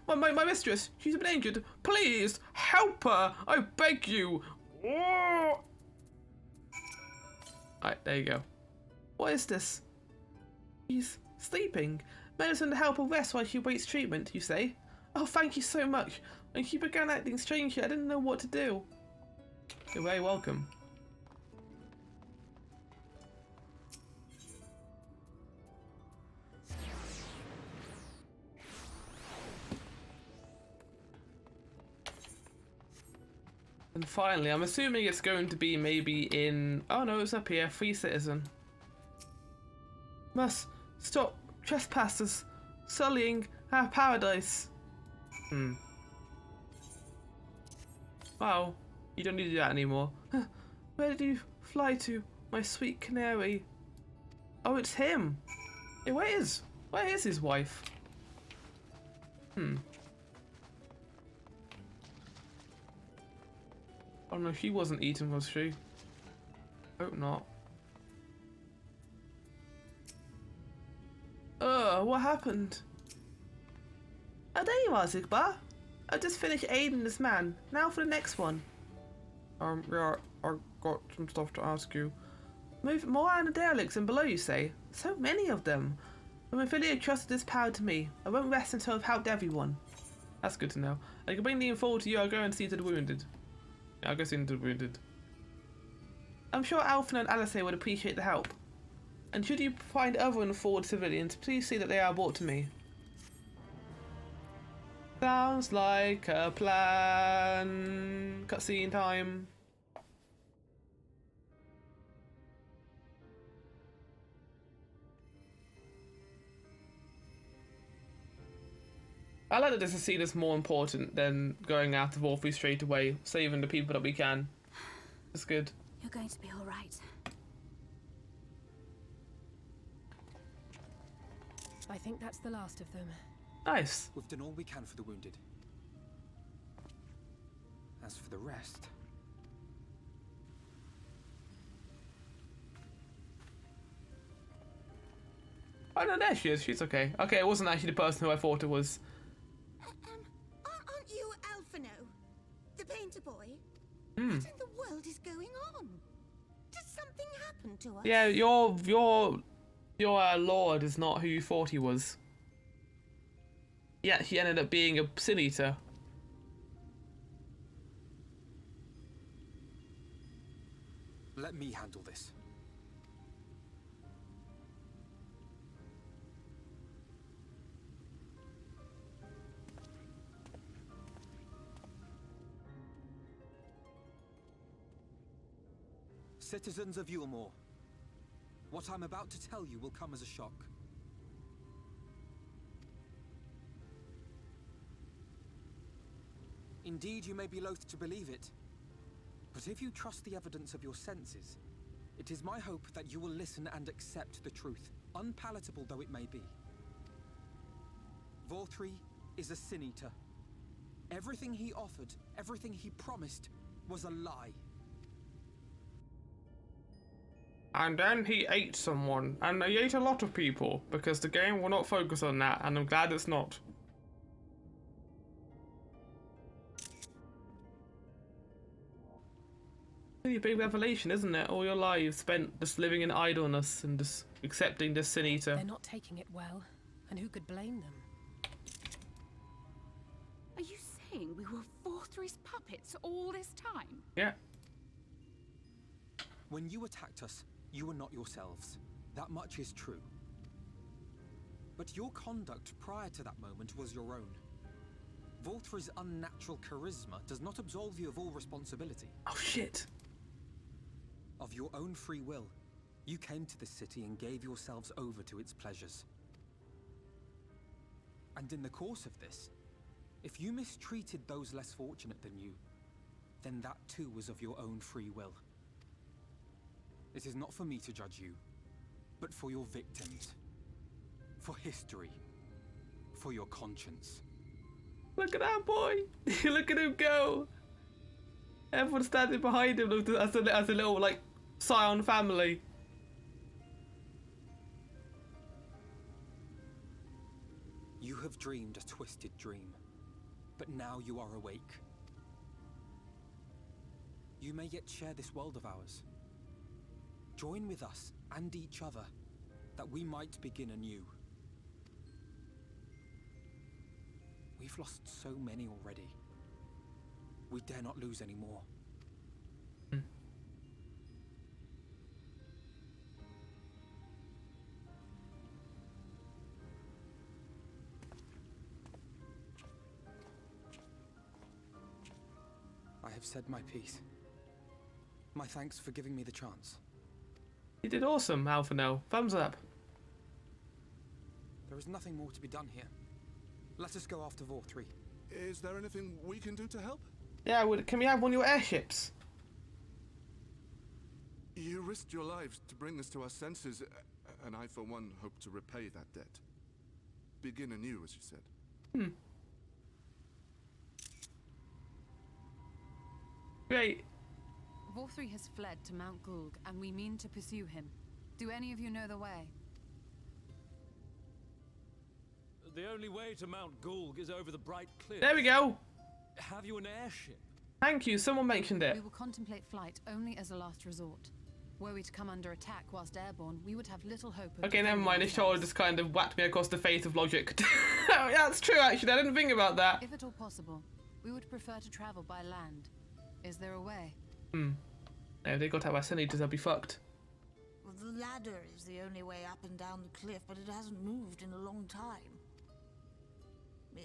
My mistress, she's been injured. Please, help her! I beg you! Oh! Alright, there you go. What is this? She's sleeping. Medicine to help her rest while she waits treatment, you say? Oh, thank you so much. When she began acting strangely, I didn't know what to do. You're very welcome. And finally, I'm assuming it's going to be maybe in... Oh no, it's up here. Free citizen. Must stop trespassers sullying our paradise. Wow, you don't need to do that anymore. Where did you fly to, my sweet canary? Oh, it's him. Hey, where is his wife? Oh no, she wasn't eating, was she? Hope not. What happened? Oh, there you are, Zigbar. I just finished aiding this man. Now for the next one. Yeah, I got some stuff to ask you. Move more on the derelicts and below, you say? So many of them. The Mephiliae trusted this power to me. I won't rest until I've helped everyone. That's good to know. I can bring the info to you. I'll go and see to the wounded. Yeah, I'll go see to the wounded. I'm sure Alphen and Alice would appreciate the help. And should you find other informed civilians, please see that they are brought to me. Sounds like a plan. Cutscene time. I like that this scene is more important than going out of Orpheus straight away, saving the people that we can. It's good. You're going to be all right. I think that's the last of them. Nice. We've done all we can for the wounded. As for the rest... Oh no, there she is. She's okay. Okay, it wasn't actually the person who I thought it was. Aren't you Alphino? The painter boy? Hmm. What in the world is going on? Did something happen to us? Yeah, your lord is not who you thought he was. Yeah, he ended up being a sin eater. Let me handle this. Citizens of Yulmore, what I'm about to tell you will come as a shock. Indeed, you may be loath to believe it, but if you trust the evidence of your senses, it is my hope that you will listen and accept the truth, unpalatable though it may be. Vorthri is a sin eater. Everything he offered, everything he promised, was a lie. And then he ate someone, and he ate a lot of people, because the game will not focus on that, and I'm glad it's not. Really big revelation, isn't it? All your lives spent just living in idleness and just accepting this sin eater. They're not taking it well, and who could blame them? Are you saying we were Vorthri's puppets all this time? Yeah. When you attacked us, you were not yourselves. That much is true. But your conduct prior to that moment was your own. Vorthri's unnatural charisma does not absolve you of all responsibility. Oh shit. Of your own free will, you came to this city and gave yourselves over to its pleasures. And in the course of this, if you mistreated those less fortunate than you, then that too was of your own free will. It is not for me to judge you, but for your victims. For history. For your conscience. Look at that boy! Look at him go! Everyone standing behind him as a little, like, scion family. You have dreamed a twisted dream, but now you are awake. You may yet share this world of ours. Join with us and each other, that we might begin anew. We've lost so many already. We dare not lose any more. I have said my piece. My thanks for giving me the chance. You did awesome, Alphino. Thumbs up. There is nothing more to be done here. Let us go after Vorthri. Is there anything we can do to help? Yeah, can we have one of your airships? You risked your lives to bring us to our senses, and I, for one, hope to repay that debt. Begin anew, as you said. Great. Vorthri has fled to Mount Gulg, and we mean to pursue him. Do any of you know the way? The only way to Mount Gulg is over the Bright Cliff. There we go. Have you an airship? Thank you, someone mentioned it. We will contemplate flight only as a last resort. Were we to come under attack whilst airborne, we would have little hope of... Okay, never mind. This shoulder just kind of whacked me across the face of logic. Yeah, that's true, actually. I didn't think about that. If at all possible, we would prefer to travel by land. Is there a way? No, they got out by Senators, they'll be fucked. Well, the ladder is the only way up and down the cliff, but it hasn't moved in a long time.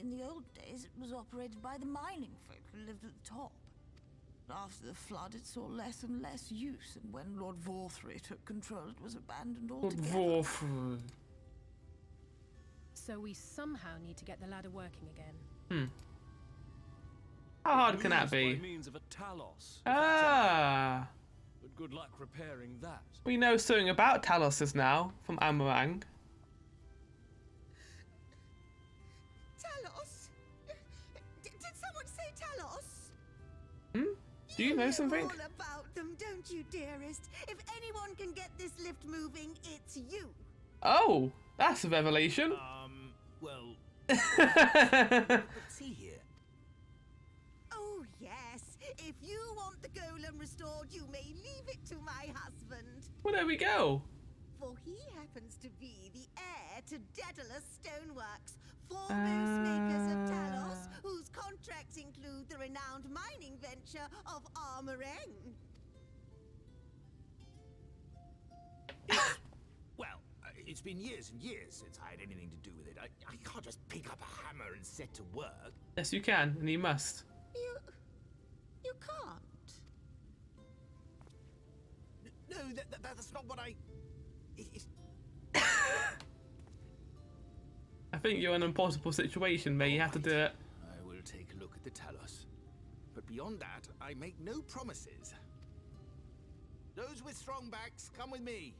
In the old days, it was operated by the mining folk who lived at the top. After the flood, it saw less and less use, and when Lord Vorthri took control, it was abandoned altogether. Vorthri. So we somehow need to get the ladder working again. How hard can that By be? means of a Talos. Ah. But good luck repairing that. We know something about Taloses now, from Amarang. Talos? Did someone say Talos? Do you know something? All about them, don't you, dearest? If anyone can get this lift moving, it's you. Oh, that's a revelation. Well... See here. Oh, yes. If you want the golem restored, you may leave it to my husband. Well, there we go. For he happens to be the heir to Daedalus Stoneworks, foremost makers of Talos, whose contracts include the renowned mining venture of Armoreng. Well, it's been years and years since I had anything to do with it. I can't just pick up a hammer and set to work. Yes, you can, and you must. You can't. No, that's not what I... I think you're in an impossible situation, mate. You have to do it. I will take a look at the Talos. But beyond that, I make no promises. Those with strong backs, come with me.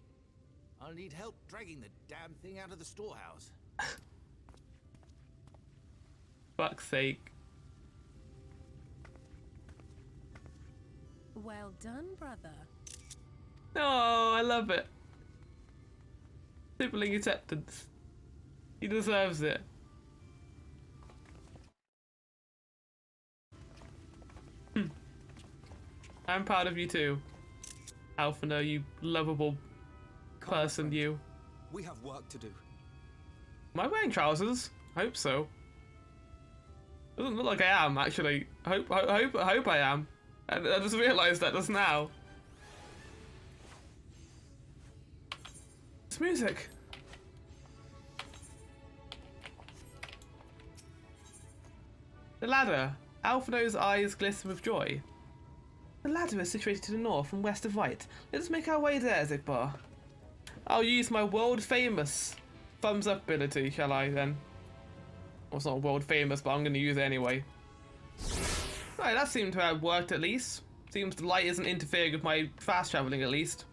I'll need help dragging the damn thing out of the storehouse. Fuck's sake. Well done, brother. Oh, I love it. Sibling acceptance. He deserves it. I'm proud of you too, Alphina, you lovable person, you. We have work to do. Am I wearing trousers? I hope so. Doesn't look like I am, actually. I hope I am. I just realised that just now. It's music. The ladder. Alphino's eyes glisten with joy. The ladder is situated to the north and west of White. Let's make our way there, Zigbar. I'll use my world-famous thumbs-up ability, shall I, then? Well, it's not world-famous, but I'm going to use it anyway. Right, that seemed to have worked at least. Seems the light isn't interfering with my fast travelling, at least.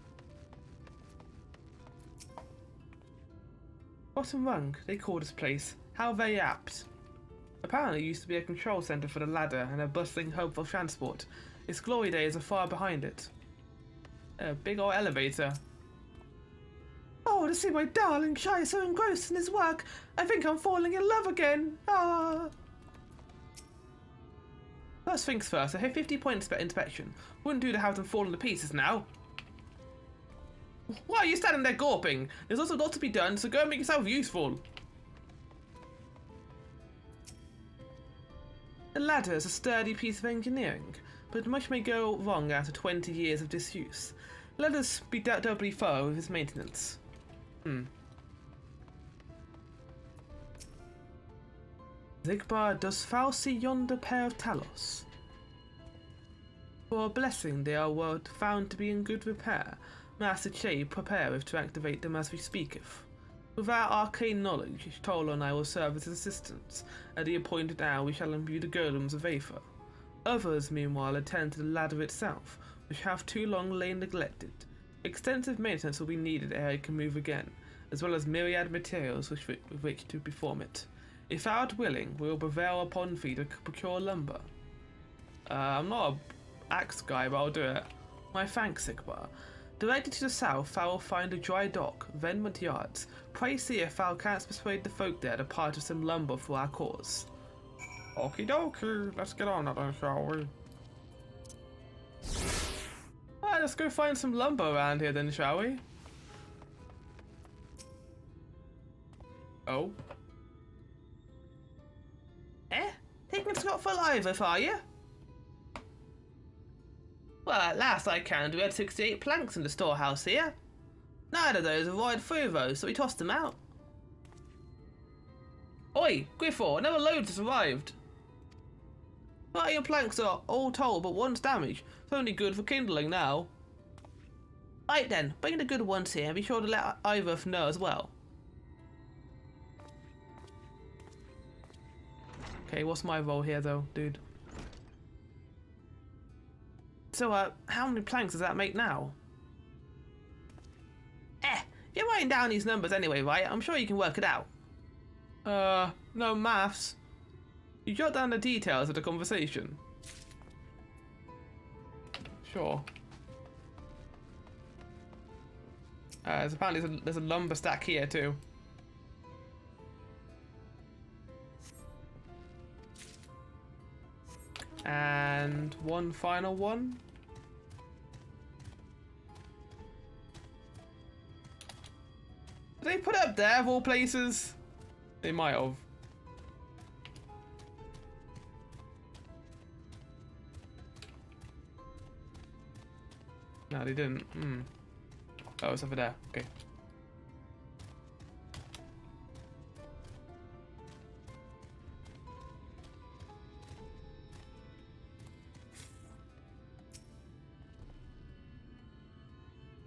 Bottom rung, they call this place. How very apt. Apparently it used to be a control centre for the ladder and a bustling hub for transport. Its glory days are far behind it. A big old elevator. Oh, to see my darling Shai so engrossed in his work, I think I'm falling in love again. Ah. First things first, a 50-point inspection. Wouldn't do to have them falling to pieces now. Why are you standing there gawping? There's also lots to be done, so go and make yourself useful. The ladder is a sturdy piece of engineering, but much may go wrong after 20 years of disuse. Let us be doubly thorough with its maintenance. Zigbar, dost thou see yonder pair of Talos? For a blessing they are found to be in good repair. Master Che prepareth to activate them as we speaketh. With our arcane knowledge, Tolo and I will serve as assistants. At the appointed hour we shall imbue the golems of Aether. Others, meanwhile, attend to the ladder itself, which hath too long lain neglected. Extensive maintenance will be needed ere it can move again, as well as myriad materials with which to perform it. If thou art willing, we will prevail upon thee to procure lumber. I'm not axe guy, but I'll do it. My thanks, Sigmar. Directly to the south, thou will find a dry dock, Venmont Yards. Pray see if thou canst persuade the folk there to part of some lumber for our cause. Okie dokie, let's get on that then, shall we? Alright, let's go find some lumber around here then, shall we? Oh. Taking Scott for alive, if are you? Well, at last I counted we had 68 planks in the storehouse here. 9 of those have rotted through those, so we tossed them out. Oi, Griffo, another load has arrived. 30 planks are all told, but one's damaged. It's only good for kindling now. Right then, bring the good ones here and be sure to let Ivor know as well. Okay, what's my role here though, dude? So, how many planks does that make now? You're writing down these numbers anyway, right? I'm sure you can work it out. No maths. You jot down the details of the conversation. Sure. Apparently there's a lumber stack here too. And one final one. Did they put it up there of all places? They might have. No, they didn't. Oh, it's over there. Okay.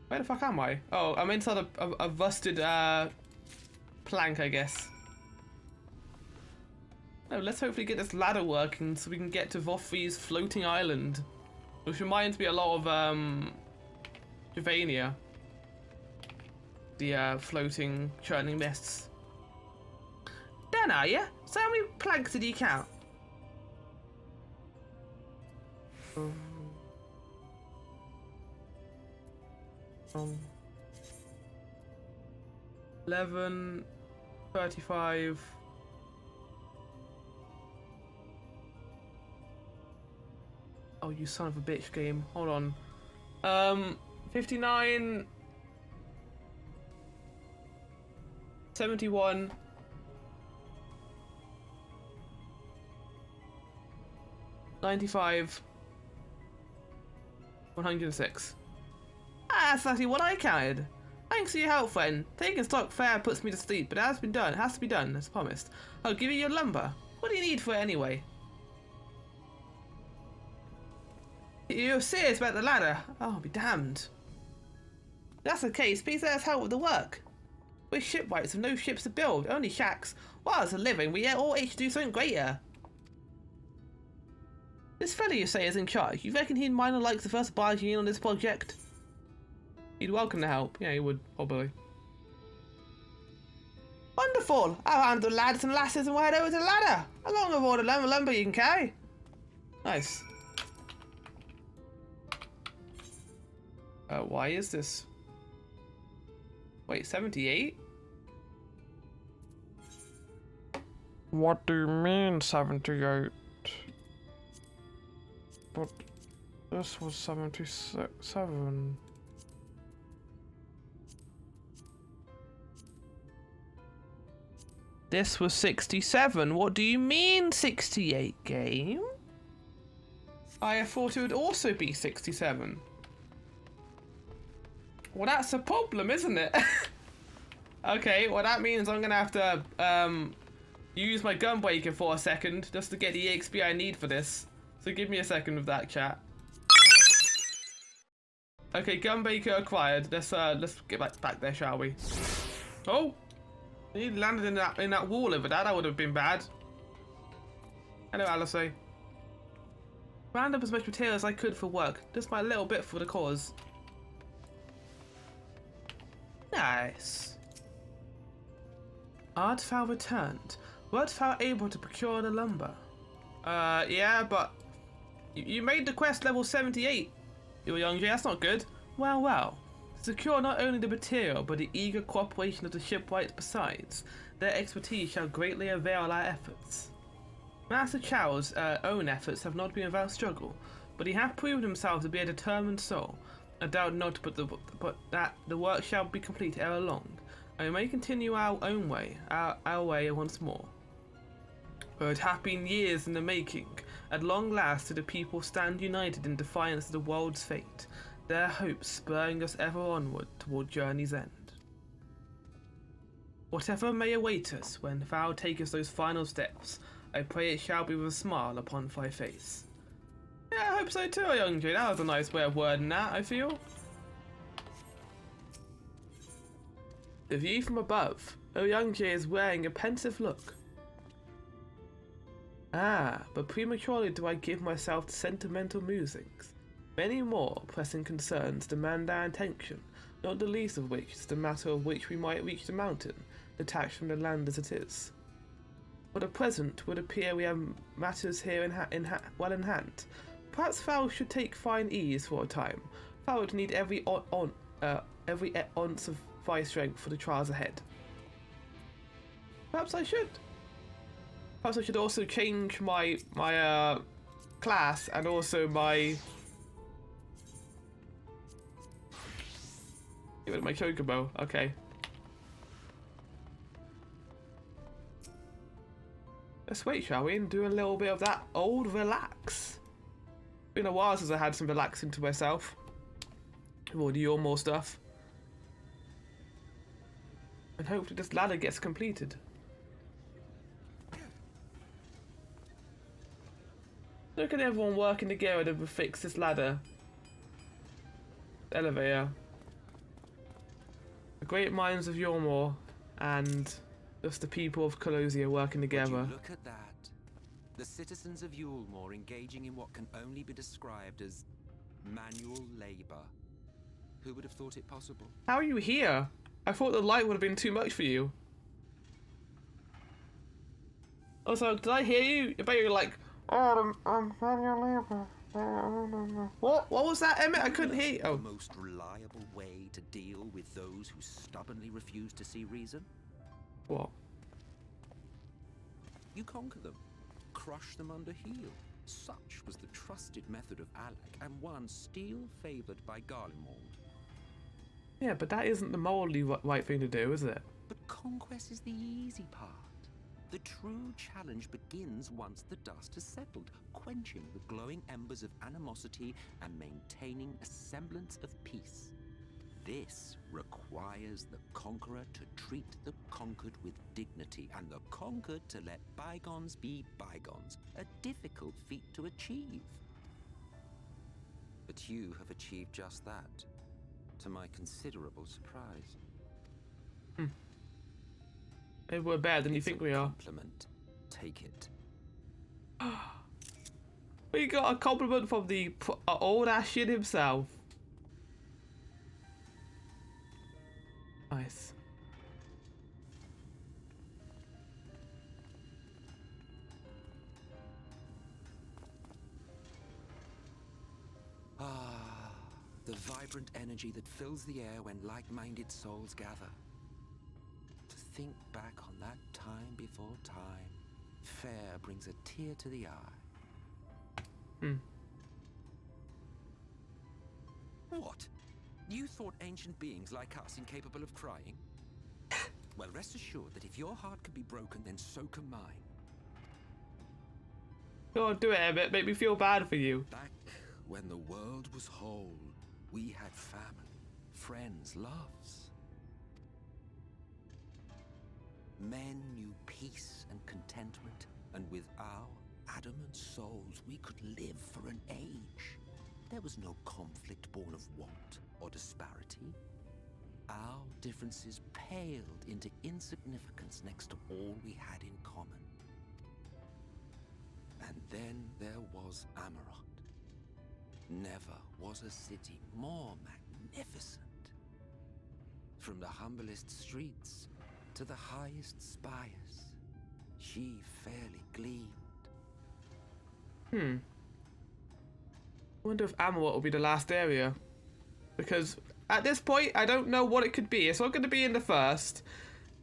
Where the fuck am I? Oh, I'm inside a rusted plank, I guess. Oh, let's hopefully get this ladder working so we can get to Vothri's floating island. Which reminds me a lot of Javania. The floating, churning mists. Done, are you? So how many planks did you count? 11, 35. Oh, you son of a bitch, game. Hold on. 59. 71. 95. 106. That's actually what I counted. Thanks for your help, friend. Taking stock fair puts me to sleep, but it has been done. It has to be done, as promised. I'll give you your lumber. What do you need for it anyway? You're serious about the ladder? Oh, I'll be damned. If that's the case, please let us help with the work. We're shipwrights with no ships to build, only shacks. While it's a living, we all each do something greater. This fellow you say is in charge. You reckon he'd mind the likes of us barging in on this project? He'd welcome the help. Yeah, he would, probably. Wonderful! I'll handle the lads and lasses and we'll head over to the ladder. Along with all the lumber you can carry. Nice. Why is this? Wait, 78? What do you mean 78? But this was 77. This was 67. What do you mean 68, game? I thought it would also be 67. Well, that's a problem, isn't it? Okay, well that means I'm gonna have to use my gunbreaker for a second just to get the EXP I need for this. So give me a second of that, chat. Okay, gunbreaker acquired. Let's get back there, shall we? Oh, he landed in that wall over there. That would have been bad. Hello, Alice. Round up as much material as I could for work. Just my little bit for the cause. Nice. Art thou returned? Wert thou able to procure the lumber? Yeah, but You made the quest level 78, you young Jay. That's not good. Well, well. Secure not only the material, but the eager cooperation of the shipwrights besides. Their expertise shall greatly avail our efforts. Master Chow's own efforts have not been without struggle, but he hath proven himself to be a determined soul. I doubt not but that the work shall be complete ere long, and we may continue our own way, our way once more. For it hath been years in the making. At long last do the people stand united in defiance of the world's fate, their hopes spurring us ever onward toward journey's end. Whatever may await us when thou takest those final steps, I pray it shall be with a smile upon thy face. Yeah, I hope so too, young Jay. That was a nice way of wording that, I feel. The view from above. Young Jay is wearing a pensive look. Ah, but prematurely do I give myself to sentimental musings. Many more pressing concerns demand our attention, not the least of which is the matter of which we might reach the mountain, detached from the land as it is. For the present, would appear we have matters here well in hand. Perhaps thou should take fine ease for a time. Thou would need every ounce of thy strength for the trials ahead. Perhaps I should. Perhaps I should also change my class and also my give it my chocobo. Okay. Let's wait, shall we, and do a little bit of that old relax. Been a while since I had some relaxing to myself. With all the Yormore stuff. And hopefully this ladder gets completed. Look at everyone working together to fix this ladder. Elevator. The great minds of Yormore and just the people of Colosia working together. Would you look at that. The citizens of Yulmore engaging in what can only be described as manual labor. Who would have thought it possible? How are you here? I thought the light would have been too much for you. Also, did I hear you? I bet you're like, oh, I'm manual labor. What was that, Emmett? I couldn't hear you. Oh. The most reliable way to deal with those who stubbornly refuse to see reason? What? You conquer them. Crush them under heel. Such was the trusted method of Alec, and one still favoured by Garlemald. Yeah, but that isn't the morally right thing to do, is it? But conquest is the easy part. The true challenge begins once the dust has settled, quenching the glowing embers of animosity and maintaining a semblance of peace. This requires the conqueror to treat the conquered with dignity, and the conquered to let bygones be bygones, a difficult feat to achieve. But you have achieved just that, to my considerable surprise. Maybe we're better than you think we are. Compliment. Take it. We got a compliment from the old ass shit himself. Nice. The vibrant energy that fills the air when like-minded souls gather. To think back on that time before time, fair brings a tear to the eye. What? You thought ancient beings like us incapable of crying? Well, rest assured that if your heart can be broken, then so can mine. Go on, do it, Emmett. Make me feel bad for you. Back when the world was whole, we had family, friends, loves. Men knew peace and contentment, and with our adamant souls, we could live for an age. There was no conflict born of want or disparity. Our differences paled into insignificance next to all we had in common. And then there was Amaroth. Never was a city more magnificent. From the humblest streets to the highest spires, she fairly gleamed. wonder if Amalot will be the last area. Because at this point, I don't know what it could be. It's not going to be in the first.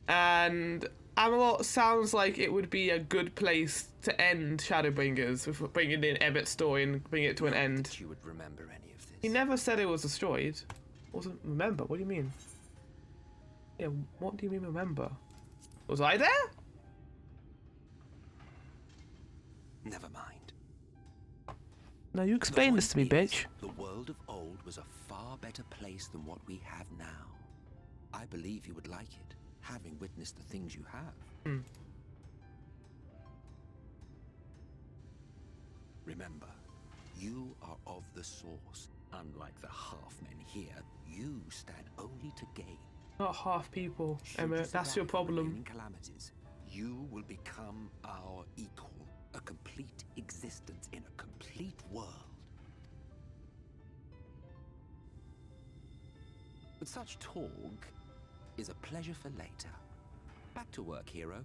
And Amalot sounds like it would be a good place to end Shadowbringers, with bringing in Emmett's story and bringing it to an end. You would remember any of this. He never said it was destroyed. Wasn't remember? What do you mean? Yeah, what do you mean remember? Was I there? Never mind. No, you explain this to me, bitch. The world of old was a far better place than what we have now. I believe you would like it, having witnessed the things you have. Hmm. Remember, you are of the source. Unlike the half-men here, you stand only to gain. Not half people, Emmett. That's your problem. Calamities, you will become our equal. A complete existence in a complete world. But such talk is a pleasure for later. Back to work, hero.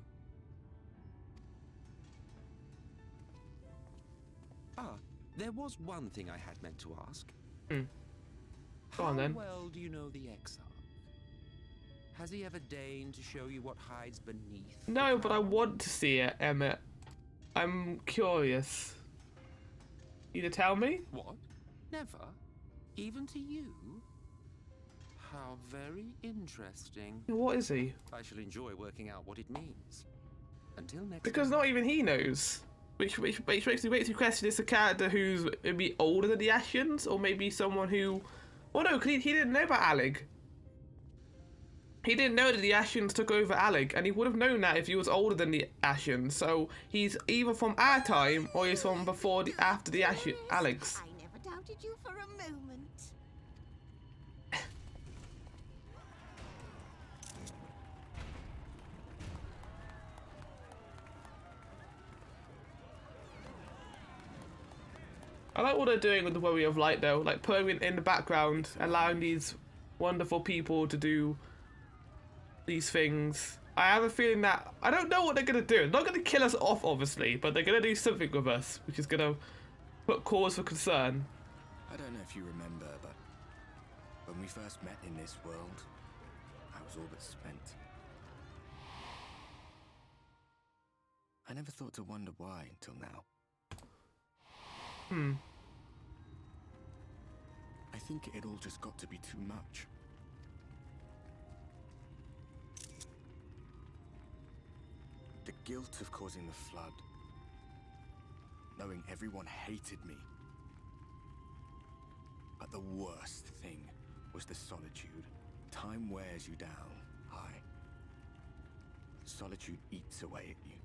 Ah, there was one thing I had meant to ask. Go on then. How well do you know the Exarch? Has he ever deigned to show you what hides beneath? No, but I want to see it, Emmett. I'm curious. You to tell me? What? Never? Even to you? How very interesting. What is he? I shall enjoy working out what it means. Until next Because time. not even he knows. Which makes me question, is a character who's maybe older than the Ashians, or maybe someone who... Well, no, because he didn't know about Alig. He didn't know that the Ashians took over Alig, and he would have known that if he was older than the Ashians. So he's either from our time, or he's from before after the Aligs. I never doubted you for a moment. I like what they're doing with the Warrior of Light, though, like putting it in the background, allowing these wonderful people to do these things. I have a feeling that I don't know what they're gonna do. They're not gonna kill us off, obviously, but they're gonna do something with us, which is gonna put cause for concern. I don't know if you remember, but when we first met in this world, I was all but spent. I never thought to wonder why until now. I think it all just got to be too much. The guilt of causing the flood. Knowing everyone hated me. But the worst thing was the solitude. Time wears you down, aye. Solitude eats away at you.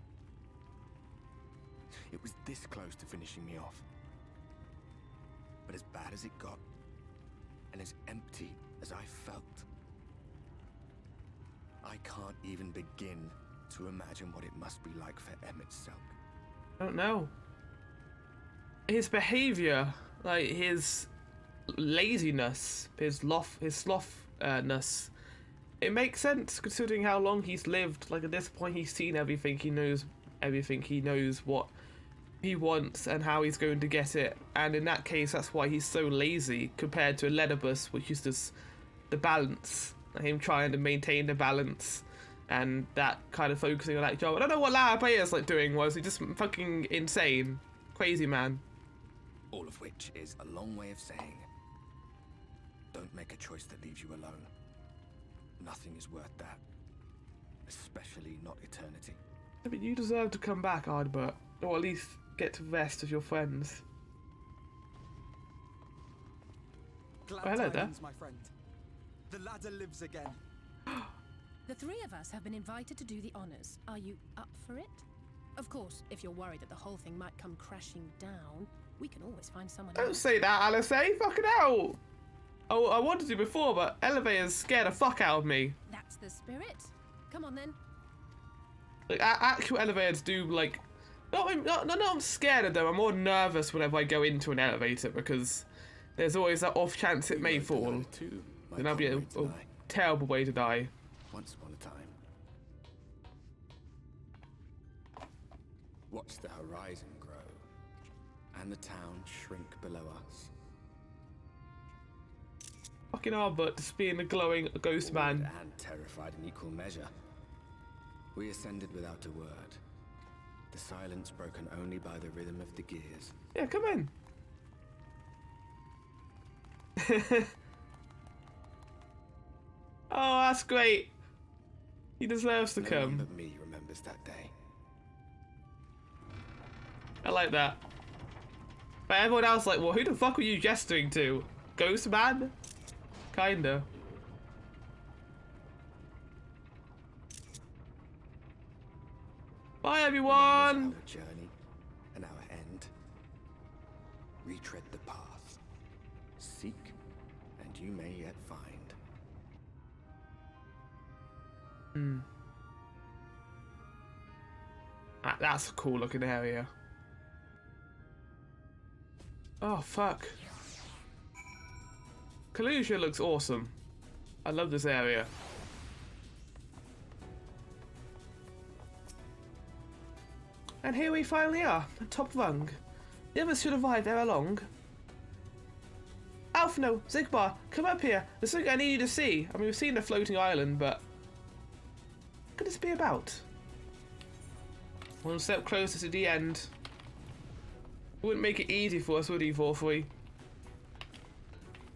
It was this close to finishing me off. But as bad as it got, and as empty as I felt, I can't even begin to imagine what it must be like for Emmett Selk. I don't know. His behavior, like his laziness, his sloughness, it makes sense considering how long he's lived. Like at this point, he's seen everything. He knows everything. He knows what he wants and how he's going to get it. And in that case, that's why he's so lazy compared to a Ledibus, which is just the balance. Him trying to maintain the balance and that kind of focusing on that job. I don't know what Lara Player's like doing. Was he just fucking insane? Crazy man. All of which is a long way of saying, don't make a choice that leaves you alone. Nothing is worth that. Especially not eternity. I mean, you deserve to come back, Ardbert. Or at least get to rest with your friends. Glad Oh, hello there. tidings, my friend. The ladder lives again. The three of us have been invited to do the honors. Are you up for it? Of course, if you're worried that the whole thing might come crashing down, we can always find someone Don't else. say that, Alice. Fucking hell. Oh, I wanted to before, but elevators scared the fuck out of me. That's the spirit. Come on then. Like actual elevators do like. No, I'm scared of them. I'm more nervous whenever I go into an elevator because there's always that off chance it may fall. And that'd be a terrible way to die. Once upon a time. Watch the horizon grow, and the town shrink below us. fucking our butt just being a glowing ghost man. And terrified in equal measure. We ascended without a word. The silence broken only by the rhythm of the gears. Yeah, come in. Oh, that's great. He deserves to No come. one but me remembers that day. I like that. But everyone else like, well, who the fuck were you gesturing to? Ghost man? Kinda. Bye, everyone! Our journey and our end. Retread the path. Seek, and you may yet find. That's a cool looking area. Oh, fuck. Kalusia looks awesome. I love this area. And here we finally are, at top rung. The others should arrive ere long. Alphino, Zigbar, come up here. There's something I need you to see. I mean, we've seen the floating island, but... what could this be about? One step closer to the end. Wouldn't make it easy for us, would he, 4-3?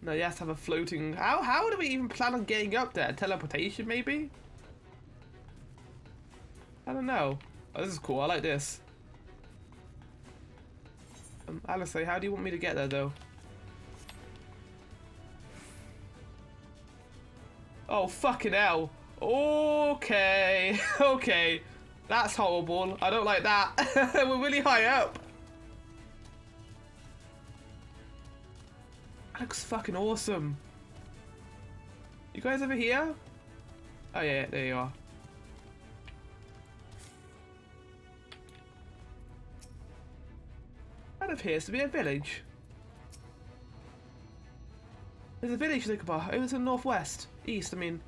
No, you have to have a floating... How do we even plan on getting up there? Teleportation, maybe? I don't know. Oh, this is cool. I like this. Alice, how do you want me to get there, though? Oh, fucking hell. Okay. Okay. That's horrible. I don't like that. We're really high up. That looks fucking awesome. You guys over here? Oh, yeah, there you are. That appears to be a village. There's a village, Zigbar, over to the northwest. East, I mean.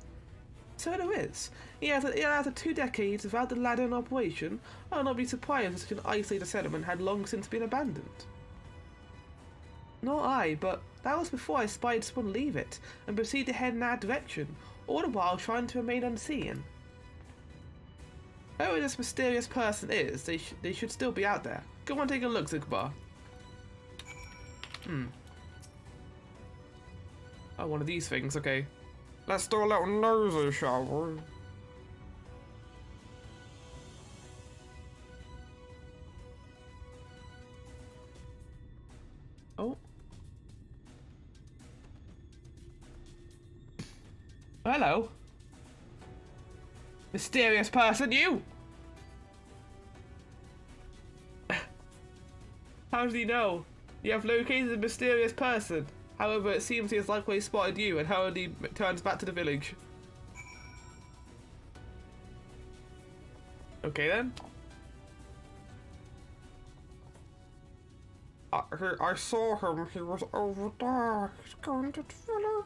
So there is. After 2 decades without the ladder in operation, I would not be surprised if such an isolated settlement had long since been abandoned. Nor I, but that was before I spied someone leave it and proceed to head in that direction, all the while trying to remain unseen. Whoever this mysterious person is, they should still be out there. Go on, take a look, Zigbar. Oh, one of these things, okay. Let's do a little nosy, shall we? Oh. Hello. Mysterious person, you! How did he know? You have located a mysterious person. However, it seems he has likely spotted you and hurriedly turns back to the village. Okay then. I saw him. He was over there. He's going to the village.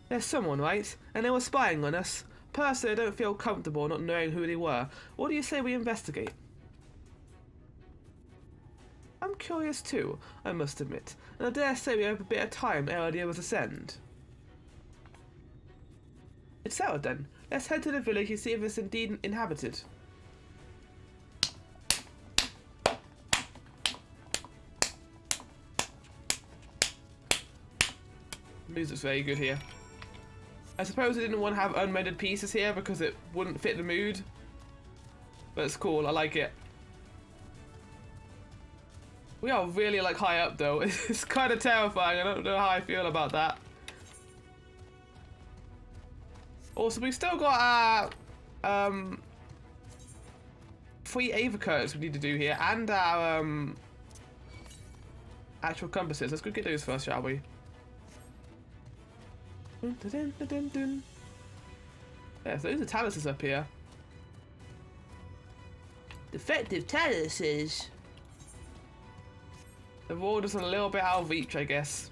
There's someone, right? And they were spying on us. Personally, I don't feel comfortable not knowing who they were. What do you say we investigate? I'm curious too, I must admit, and I dare say we have a bit of time ere the others ascend. It's settled then. Let's head to the village and see if it's indeed inhabited. Music's very good here. I suppose I didn't want to have unmended pieces here because it wouldn't fit the mood. But it's cool, I like it. We are really like high up though. It's kind of terrifying. I don't know how I feel about that. Also, we've still got our 3 Ava curves we need to do here and our actual compasses. Let's go get those first, shall we? Yeah, so those are taluses up here. Defective taluses. The wall is a little bit out of reach, I guess.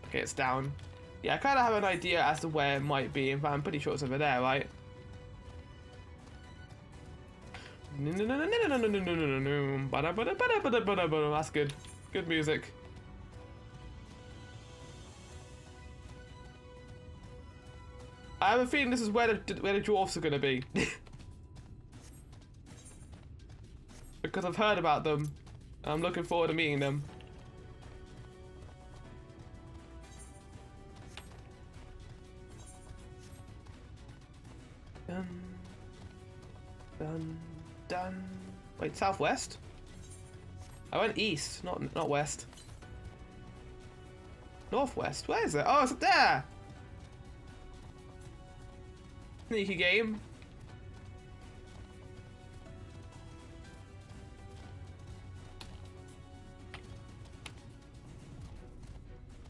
Okay, it's down. Yeah, I kind of have an idea as to where it might be. In fact, I'm pretty sure it's over there, right? That's good. Good music. I have a feeling this is where the dwarfs are gonna be. Because I've heard about them. I'm looking forward to meeting them. Dun, dun, dun. Wait, southwest? I went east, not west. Northwest. Where is it? Oh, it's up there. Sneaky game.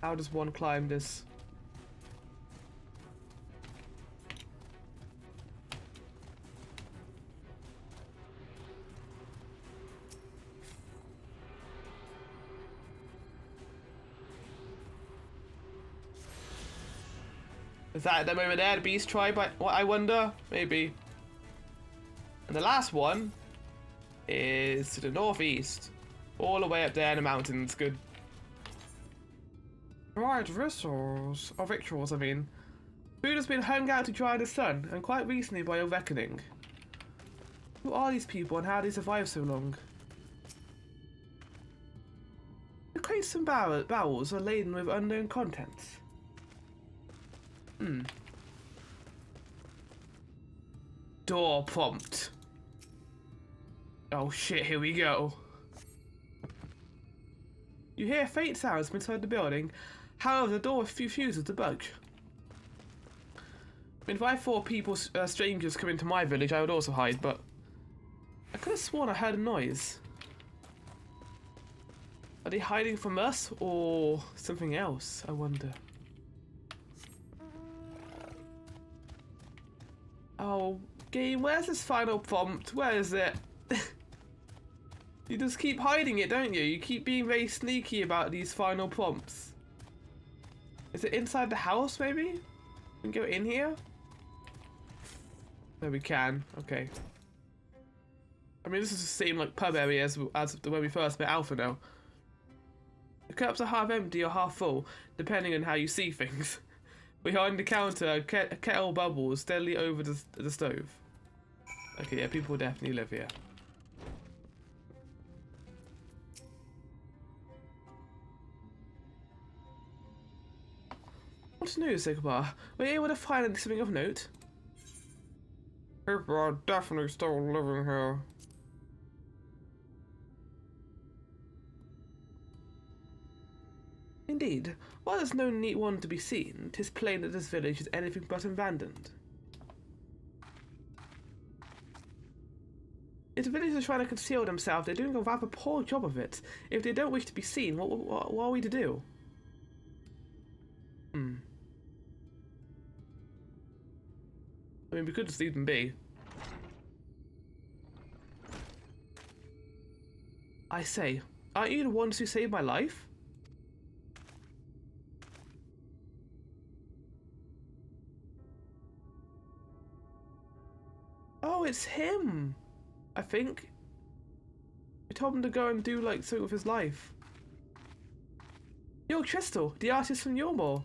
How does one climb this? Is that them over there, the beast tribe? What I wonder? Maybe. And the last one is to the northeast. All the way up there in the mountains. Good. Right, rituals. Or rituals, I mean. Food has been hung out to dry in the sun, and quite recently by your reckoning. Who are these people and how they survive so long? The crates and barrels are laden with unknown contents. Door prompt. Oh shit, here we go. You hear faint sounds from inside the building, however the door refuses to budge. I mean, if I thought strangers come into my village, I would also hide, but I could have sworn I heard a noise. Are they hiding from us, or something else, I wonder? Oh, game, where's this final prompt? Where is it? You just keep hiding it, don't you? You keep being very sneaky about these final prompts. Is it inside the house, maybe? We can go in here? No, we can. Okay. I mean, this is the same like pub area as when we first met Alpha now. The cups are half empty or half full, depending on how you see things. Behind the counter, a kettle bubbles steadily over the stove. Okay, yeah, people definitely live here. What's news, Sigmar? Were you able to find something of note? People are definitely still living here. Indeed. While there's no neat one to be seen, 'tis plain that this village is anything but abandoned. If the villagers are trying to conceal themselves, they're doing a rather poor job of it. If they don't wish to be seen, what are we to do? I mean, we could just leave them be. I say, aren't you the ones who saved my life? Oh, it's him! I think. We told him to go and do, like, something with his life. You're Crystal, the artist from Yormore.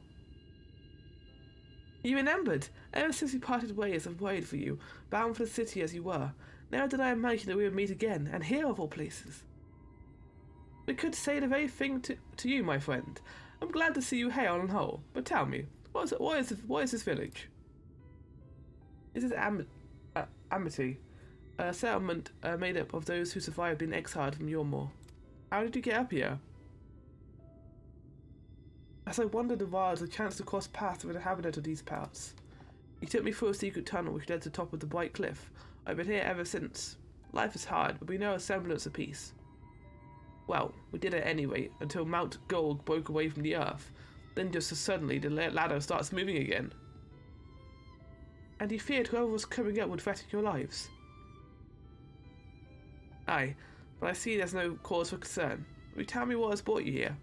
You remembered? Ever since we parted ways, I've worried for you, bound for the city as you were. Never did I imagine that we would meet again, and here of all places. We could say the very thing to you, my friend. I'm glad to see you hale and whole, but tell me, what is this village? This is Amity, a settlement made up of those who survived being exiled from Yormore. How did you get up here? As I wandered the wilds, I chanced to cross paths with an inhabitant of these parts. He took me through a secret tunnel which led to the top of the bright cliff. I've been here ever since. Life is hard, but we know a semblance of peace. Well, we did it anyway, until Mount Gold broke away from the earth. Then just as suddenly, the ladder starts moving again. And he feared whoever was coming up would threaten your lives. Aye, but I see there's no cause for concern. Will you tell me what has brought you here?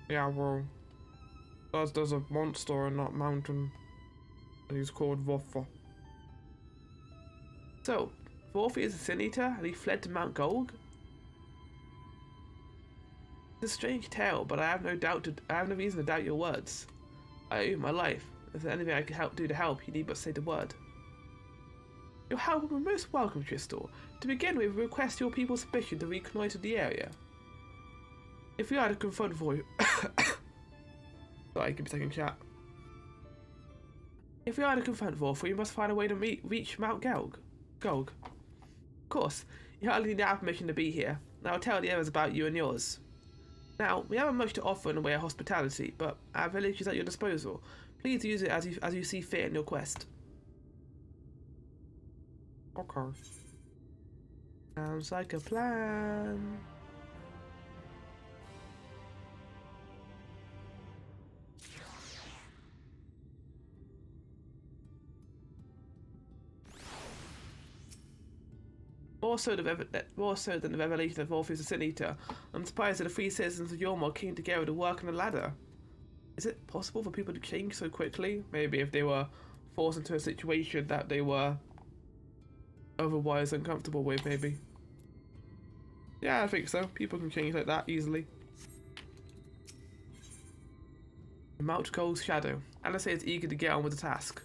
Yeah, well, there's a monster in that mountain, and he's called Voffa. So, Vorfi is a Sin Eater, and he fled to Mount Gold? It's a strange tale, but I have no reason to doubt your words. I owe you my life, If there's anything I can do to help, you need but say the word. Your help will be most welcome, Tristor. To begin with, we request your people's permission to reconnoiter the area. If we are to confront for you... Sorry, give me a second, chat. If we are to confront Vorphr, you must find a way to reach Mount Gulg. Of course, you hardly need our permission to be here, and I'll tell the others about you and yours. Now, we haven't much to offer in the way of hospitality, but our village is at your disposal. Please use it as you see fit in your quest. Okay. Sounds like a plan. More so than the revelation of Orpheus the Sin Eater, I'm surprised that the three citizens of Yormor came together to work on the ladder. Is it possible for people to change so quickly? Maybe if they were forced into a situation that they were otherwise uncomfortable with, maybe. Yeah, I think so. People can change like that easily. Mount Gold's shadow. Alice is eager to get on with the task.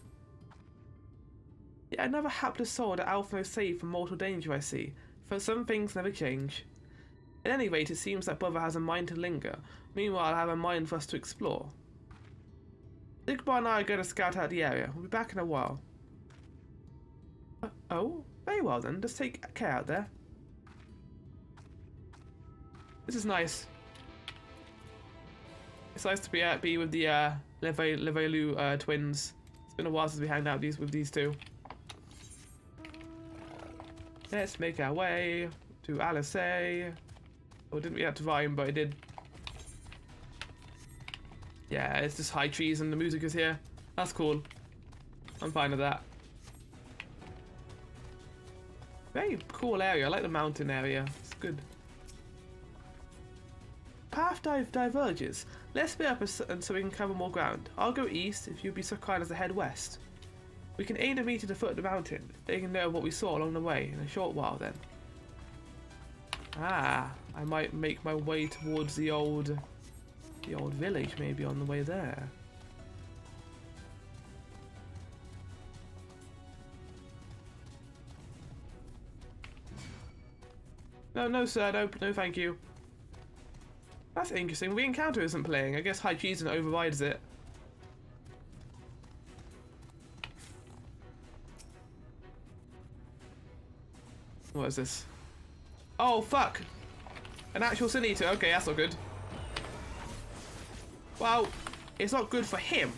Yet another hapless soul that Alphonse saved from mortal danger, I see. For some things never change. At any rate, it seems that brother has a mind to linger. Meanwhile, I have a mind for us to explore. Sigmar and I are going to scout out the area. We'll be back in a while. Oh? Very well then. Just take care out there. This is nice. It's nice to be with the Levelu twins. It's been a while since we hanged out with these two. Let's make our way to Alice. Oh, didn't we have to rhyme, but it did. Yeah, it's just high trees and the music is here. That's cool. I'm fine with that. Very cool area. I like the mountain area. It's good. Path diverges. Let's split up and so we can cover more ground. I'll go east if you'd be so kind as to head west. We can aim to meet at the foot of the mountain. They can know what we saw along the way in a short while then. Ah, I might make my way towards the old village maybe on the way there. No sir, no thank you. That's interesting. The encounter isn't playing. I guess High Treason overrides it. What is this? Oh, fuck! An actual Sin Eater. Okay, that's not good. Well, it's not good for him.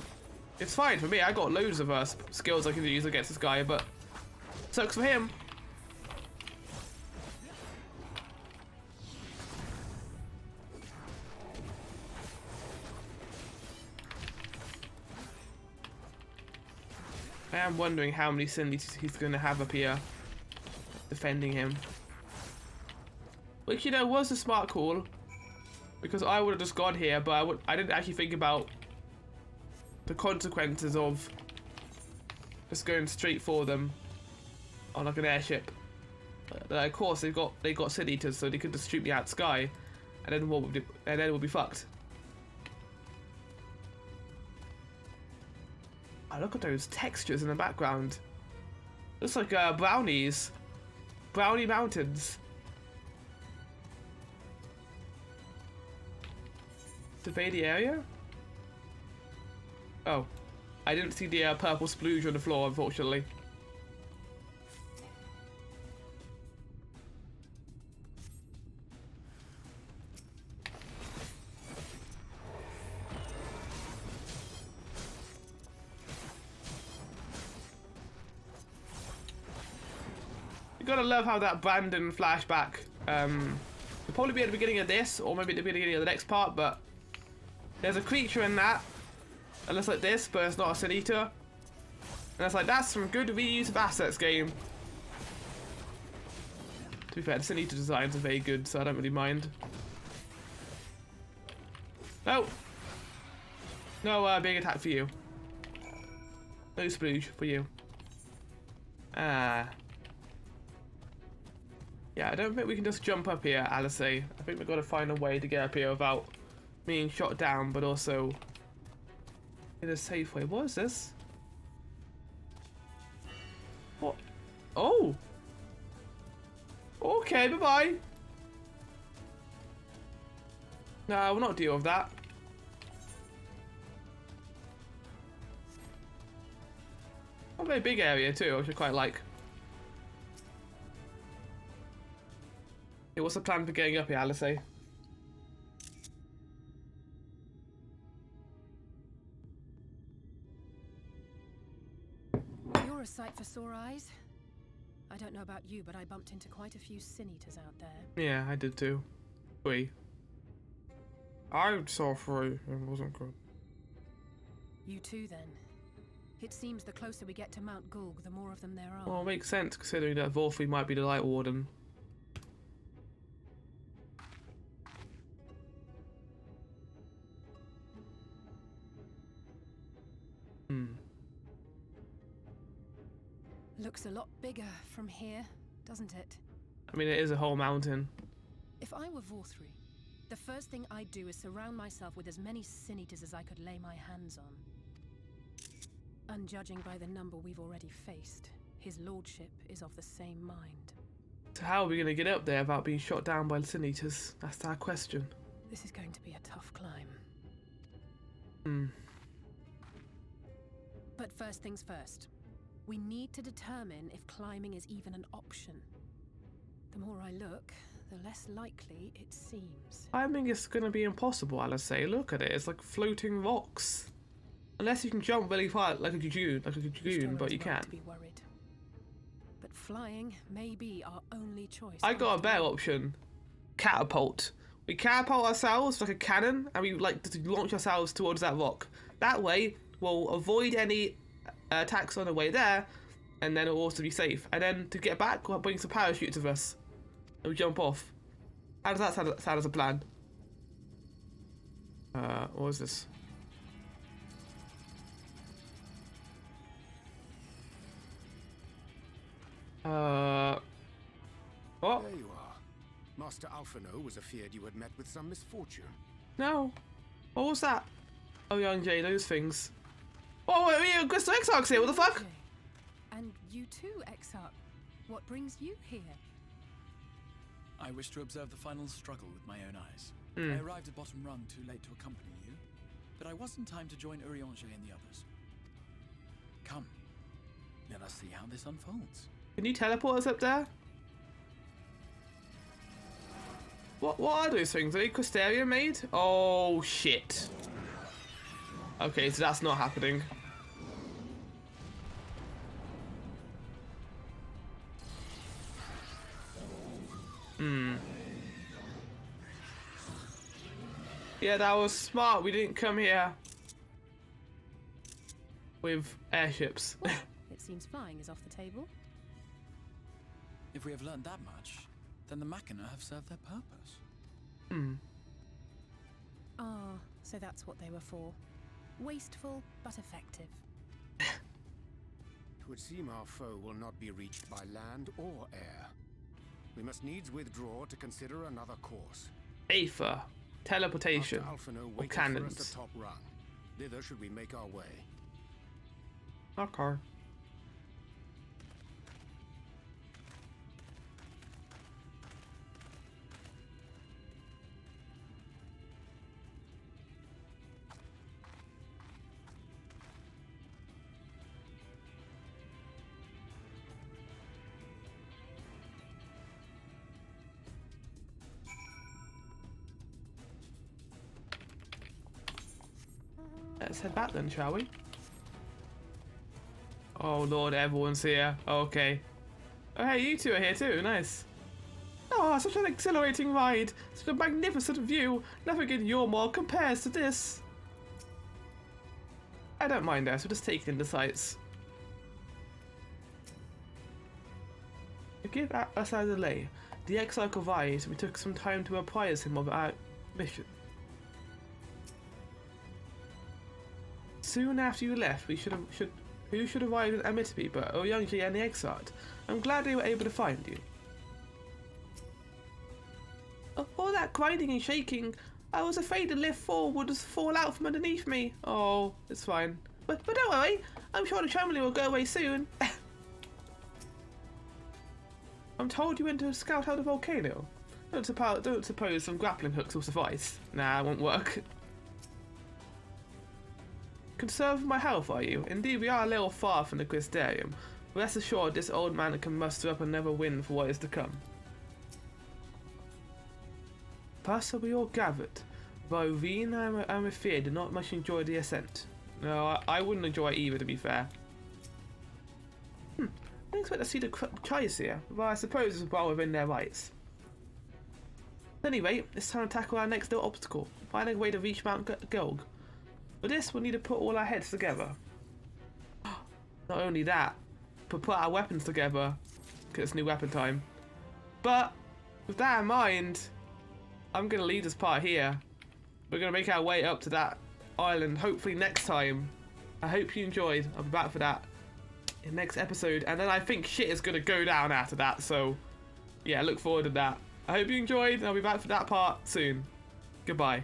It's fine for me. I got loads of skills I can use against this guy, but sucks for him. I am wondering how many Sin Eaters he's going to have up here defending him. Which, you know, was a smart call. Because I would have just gone here, but I didn't actually think about the consequences of just going straight for them on like an airship. Of course, they got Sin Eaters, so they could just shoot me out sky, and then we'll be fucked. Oh, look at those textures in the background. Looks like brownies. Brownie mountains. Survey the area? Oh. I didn't see the purple splooge on the floor, unfortunately. You gotta love how that Brandon flashback, it'll probably be at the beginning of this, or maybe at the beginning of the next part, but there's a creature in that looks like this, but it's not a Sin Eater. And it's like, that's some good reuse of assets, game. To be fair, the Sin Eater designs are very good, so I don't really mind. No! No big attack for you. No splooge for you. Ah. Yeah, I don't think we can just jump up here, Alice. I think we've got to find a way to get up here without being shot down, but also in a safe way. What is this? What? Oh! Okay, bye-bye. No, we'll not deal with that. A very big area too, which I quite like. Hey, what's the plan for getting up here, Alice? You're a sight for sore eyes. I don't know about you, but I bumped into quite a few sin eaters out there. Yeah, I did too. I saw 3. It wasn't good. You too, then. It seems the closer we get to Mount Gulg, the more of them there are. Well, it makes sense considering that Vorfrey might be the Light Warden. Looks a lot bigger from here, doesn't it? I mean, it is a whole mountain. If I were Vorthry, the first thing I'd do is surround myself with as many sin eaters as I could lay my hands on. And judging by the number we've already faced, his lordship is of the same mind. So how are we going to get up there without being shot down by the Sin Eaters? That's our question. This is going to be a tough climb. But first things first. We need to determine if climbing is even an option. The more I look, the less likely it seems. I think it's going to be impossible, Alice. Look at it. It's like floating rocks. Unless you can jump really far like a Dragoon, but you can't. Be worried. But flying may be our only choice. I got a better option. Catapult. We catapult ourselves like a cannon, and we like to launch ourselves towards that rock. That way, we'll avoid any attacks on the way there, and then it'll also be safe. And then to get back, we'll bring some parachutes with us, and we jump off. How does that sound as a plan? What is this? What? There you are. Master Alphino was afeard you had met with some misfortune. No. What was that? Oh, young Jay, those things. Oh, wait, Crystal Exarch's here. What the fuck? And you too, Exarch. What brings you here? I wish to observe the final struggle with my own eyes. Mm. I arrived at Bottom Rung too late to accompany you, but I was in time to join Urianger and the others. Come, let us see how this unfolds. Can you teleport us up there? What are those things? Are they Crystarian made? Oh shit. Okay, so that's not happening. Yeah, that was smart. We didn't come here with airships. Well, it seems flying is off the table. If we have learned that much, then the Machina have served their purpose. Ah, so that's what they were for. Wasteful, but effective. It would seem our foe will not be reached by land or air. We must needs withdraw to consider another course. Aether, teleportation, or For cannons. us at Top Rung. Thither should we make our way. Okay. Let's head back then, shall we? Oh lord, everyone's here. Okay. Oh hey, you two are here too, nice. Oh, such an exhilarating ride. Such a magnificent view. Nothing in Yormor compares to this. I don't mind this, we're just taking in the sights. To give us a delay, the Exarch advised we took some time to apprise him of our mission. Soon after you left, who should arrive in Amityville but Oyangji and the Exarch. I'm glad they were able to find you. All that grinding and shaking, I was afraid the lift 4 would just fall out from underneath me. Oh, it's fine. But don't worry, I'm sure the trembling will go away soon. I'm told you went to scout out the volcano. Don't suppose some grappling hooks will suffice. Nah, it won't work. Conserve my health, are you? Indeed, we are a little far from the Crystarium. Rest assured, this old man can muster up another win for what is to come. Thus are we all gathered. Though Veen and Fear did not much enjoy the ascent. No, I wouldn't enjoy it either, to be fair. I didn't expect to see the Chais here, but I suppose it's well within their rights. At any rate, it's time to tackle our next little obstacle, finding a way to reach Mount Gulg. For this, we'll need to put all our heads together. Not only that, but put our weapons together, because it's new weapon time. But, with that in mind, I'm going to leave this part here. We're going to make our way up to that island, hopefully next time. I hope you enjoyed. I'll be back for that in the next episode. And then I think shit is going to go down after that. So, yeah, look forward to that. I hope you enjoyed, and I'll be back for that part soon. Goodbye.